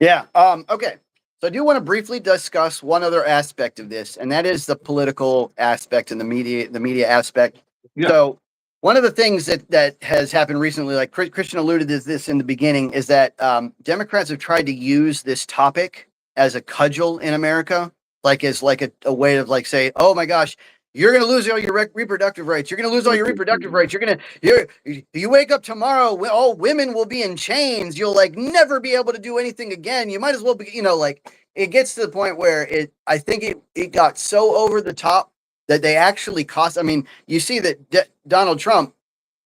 Yeah. Okay. So I do want to briefly discuss one other aspect of this, and that is the political aspect and the media aspect. Yeah. So one of the things that has happened recently, like Christian alluded to this in the beginning, is that Democrats have tried to use this topic as a cudgel in America, as a way of say, oh my gosh, you're going to lose all your reproductive rights. You're going to lose all your reproductive rights. You wake up tomorrow, all women will be in chains. You'll never be able to do anything again. You might as well be, it gets to the point where I think it got so over the top that they actually cost. I mean, you see that Donald Trump,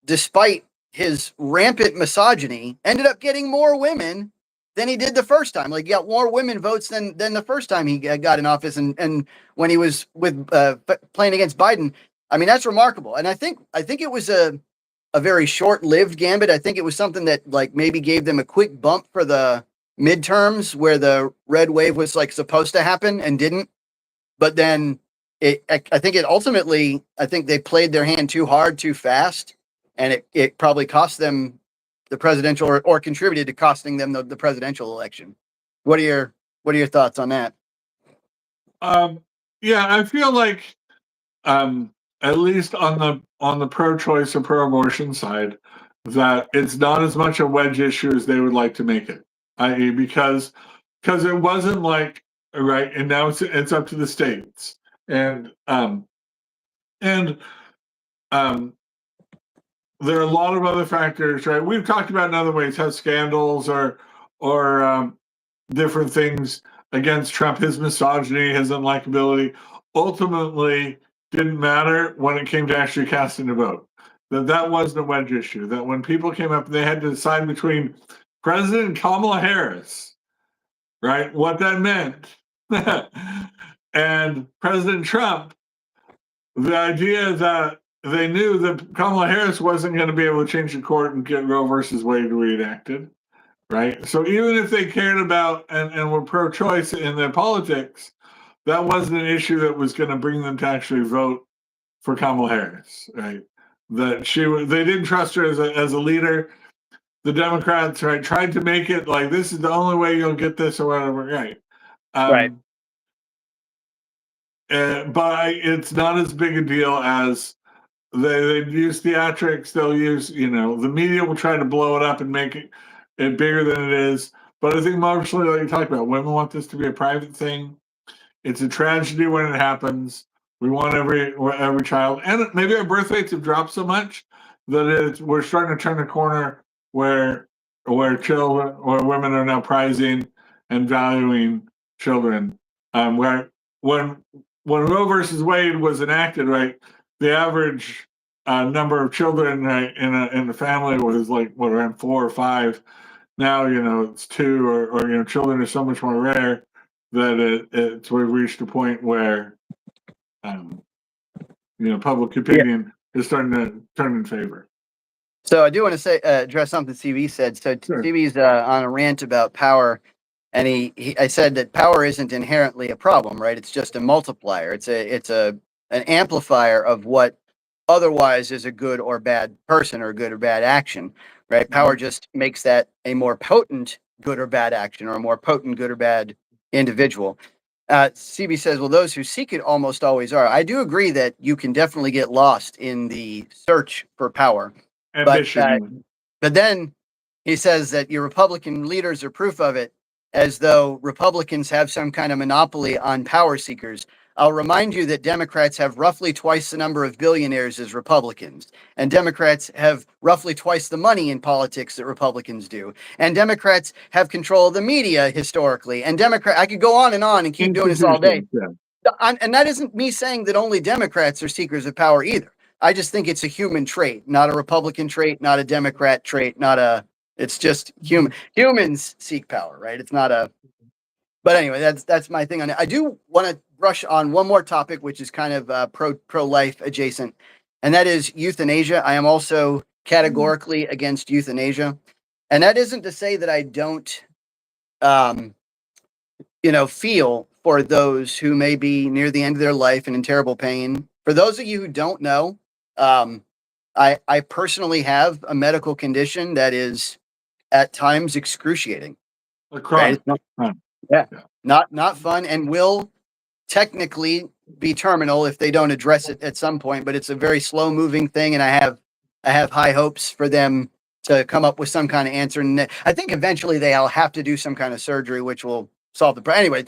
despite his rampant misogyny, ended up getting more women than he did the first time. He got more women votes than the first time he got in office. And when he was playing against Biden, I mean, that's remarkable. And I think it was a very short-lived gambit. I think it was something that maybe gave them a quick bump for the midterms where the red wave was supposed to happen and didn't. But then I think they played their hand too hard, too fast. And it probably cost them the presidential or contributed to costing them the presidential election. What are your thoughts on that? I feel like at least on the pro-choice or pro-abortion side, that it's not as much a wedge issue as they would like to make it. I.e., because it wasn't right, and now it's up to the states. And there are a lot of other factors, right? We've talked about in other ways how scandals or different things against Trump, his misogyny, his unlikability, ultimately didn't matter when it came to actually casting a vote. That wasn't a wedge issue. That when people came up, they had to decide between President Kamala Harris, right? What that meant, and President Trump. The idea that they knew that Kamala Harris wasn't going to be able to change the court and get Roe versus Wade reenacted, right? So even if they cared about and were pro-choice in their politics, that wasn't an issue that was going to bring them to actually vote for Kamala Harris, right? That they didn't trust her as a leader. The Democrats, right, tried to make it this is the only way you'll get this or whatever, right? Right. But it's not as big a deal as they use theatrics. They'll use, the media will try to blow it up and make it bigger than it is. But I think mostly, like you talked about, women want this to be a private thing. It's a tragedy when it happens. We want every child, and maybe our birth rates have dropped so much that we're starting to turn a corner where children or women are now prizing and valuing children. Where when Roe versus Wade was enacted, right, the average number of children in a family was like around 4 or 5. Now it's 2, or children are so much more rare that we've reached a point where um, public opinion is starting to turn in favor. So I do want to say address something CV said. So Sure. CV's on a rant about power, and I said that power isn't inherently a problem, right? It's just a multiplier. It's an amplifier of what otherwise is a good or bad person or good or bad action, right? Power just makes that a more potent good or bad action or a more potent good or bad individual. CB says, well, those who seek it almost always are. I do agree that you can definitely get lost in the search for power. Ambition. But then he says that your Republican leaders are proof of it, as though Republicans have some kind of monopoly on power seekers. I'll remind you that Democrats have roughly twice the number of billionaires as Republicans, and Democrats have roughly twice the money in politics that Republicans do, and Democrats have control of the media historically, and I could go on and keep doing this all day. Yeah. And that isn't me saying that only Democrats are seekers of power either. I just think it's a human trait, not a Republican trait, not a Democrat trait, it's just human. Humans seek power, right? It's not a, but anyway, that's my thing on it. I do want to brush on one more topic, which is kind of pro-life adjacent, and that is euthanasia. I am also categorically against euthanasia. And that isn't to say that I don't, feel for those who may be near the end of their life and in terrible pain. For those of you who don't know, I personally have a medical condition that is at times excruciating. Right? Not fun, and will technically be terminal if they don't address it at some point. But it's a very slow moving thing, and I have high hopes for them to come up with some kind of answer. And I think eventually they'll have to do some kind of surgery, which will solve the problem. Anyway,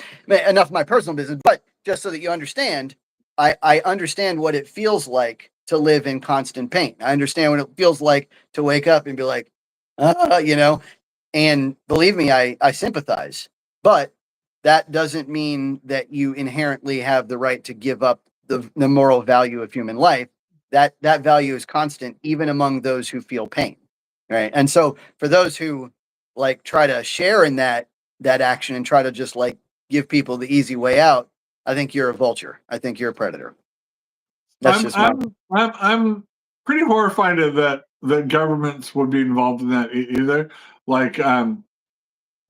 enough of my personal business. But just so that you understand, I understand what it feels like to live in constant pain. I understand what it feels like to wake up and be like, and believe me, I sympathize. But that doesn't mean that you inherently have the right to give up the moral value of human life. That value is constant, even among those who feel pain, right? And so for those who try to share in that action and try to just give people the easy way out, I think you're a vulture. I think you're a predator. I'm pretty horrified that governments would be involved in that either. Like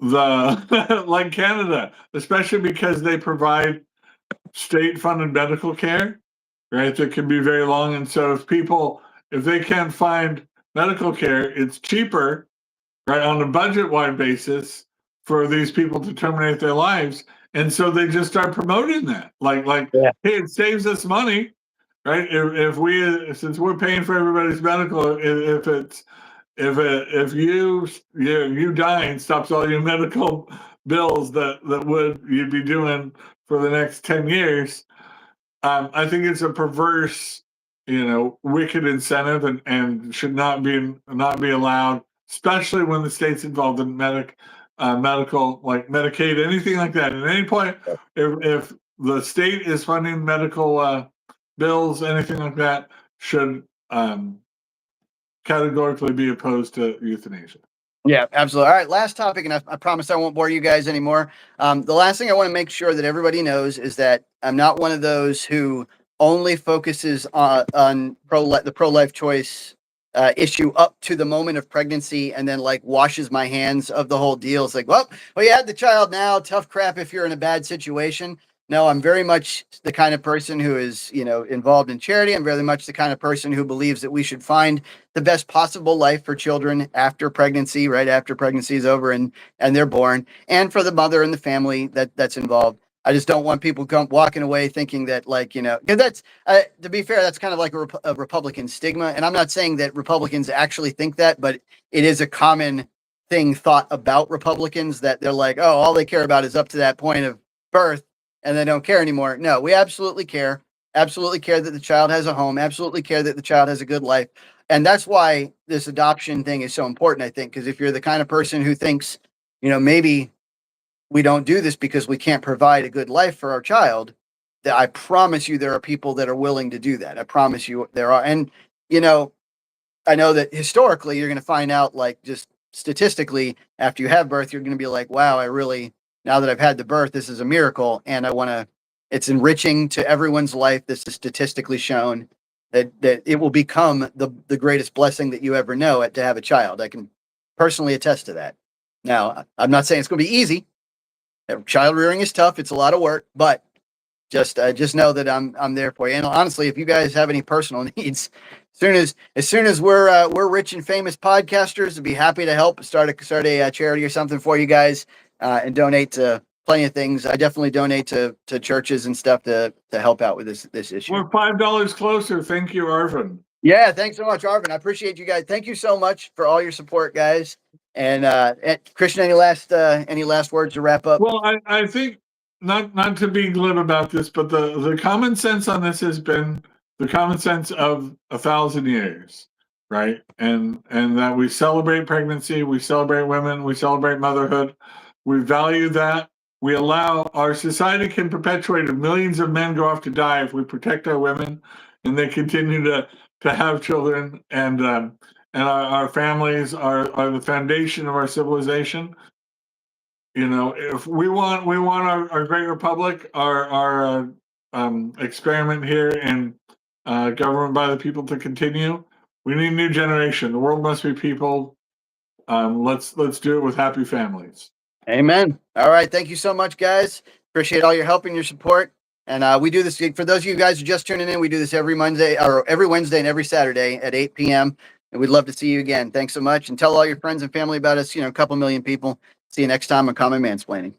like Canada, especially because they provide state-funded medical care, right? That can be very long, and so if they can't find medical care, it's cheaper, right, on a budget-wide basis for these people to terminate their lives, and so they just start promoting that, hey, it saves us money, right? Since we're paying for everybody's medical, if you dying stops all your medical bills that you'd be doing for the next 10 years, I think it's a perverse, wicked incentive, and should not be allowed, especially when the state's involved in medical, like Medicaid, anything like that. At any point, if the state is funding medical bills, anything like that, should categorically be opposed to euthanasia. Yeah, absolutely. All right, last topic, and I promise I won't bore you guys anymore. The last thing I want to make sure that everybody knows is that I'm not one of those who only focuses on the pro-life choice issue up to the moment of pregnancy and then washes my hands of the whole deal. It's well, you had the child now, tough crap if you're in a bad situation. No, I'm very much the kind of person who is, involved in charity. I'm very much the kind of person who believes that we should find the best possible life for children after pregnancy, right after pregnancy is over and they're born, and for the mother and the family that's involved. I just don't want people walking away thinking that because that's, to be fair, that's kind of like a Republican stigma. And I'm not saying that Republicans actually think that, but it is a common thing thought about Republicans that they're oh, all they care about is up to that point of birth, and they don't care anymore. No, we absolutely care. Absolutely care that the child has a home. Absolutely care that the child has a good life. And that's why this adoption thing is so important, I think, because if you're the kind of person who thinks, maybe we don't do this because we can't provide a good life for our child, I promise you there are people that are willing to do that. I promise you there are. And, you know, I know that historically you're going to find out, like, just statistically, after you have birth, you're going to be like, wow, I really, now that I've had the birth, this is a miracle. And I want to, it's enriching to everyone's life. This is statistically shown that it will become the greatest blessing that you ever know to have a child. I can personally attest to that. Now, I'm not saying it's going to be easy. Child rearing is tough. It's a lot of work, but just know that I'm there for you. And honestly, if you guys have any personal needs, as soon as we're rich and famous podcasters, I'd be happy to help start a charity or something for you guys, and donate to plenty of things. I definitely donate to churches and stuff to help out with this issue. We're $5 closer. Thank you, Arvin. Yeah, thanks so much, Arvin. I appreciate you guys. Thank you so much for all your support, guys. And Christian, any last words to wrap up? Well, I think not to be glib about this, but the common sense on this has been the common sense of 1,000 years, right? And that we celebrate pregnancy, we celebrate women, we celebrate motherhood, we value that. We allow our society can perpetuate if millions of men go off to die if we protect our women and they continue to have children, and our families are the foundation of our civilization. You know, if we want our great republic, our experiment here in government by the people to continue, we need a new generation. The world must be people. Let's do it with happy families. Amen. All right. Thank you so much, guys. Appreciate all your help and your support. And we do this for those of you guys who just tuning in. We do this every Wednesday and every Saturday at 8 p.m. And we'd love to see you again. Thanks so much. And tell all your friends and family about us. You know, a couple million people. See you next time on Common Mansplaining.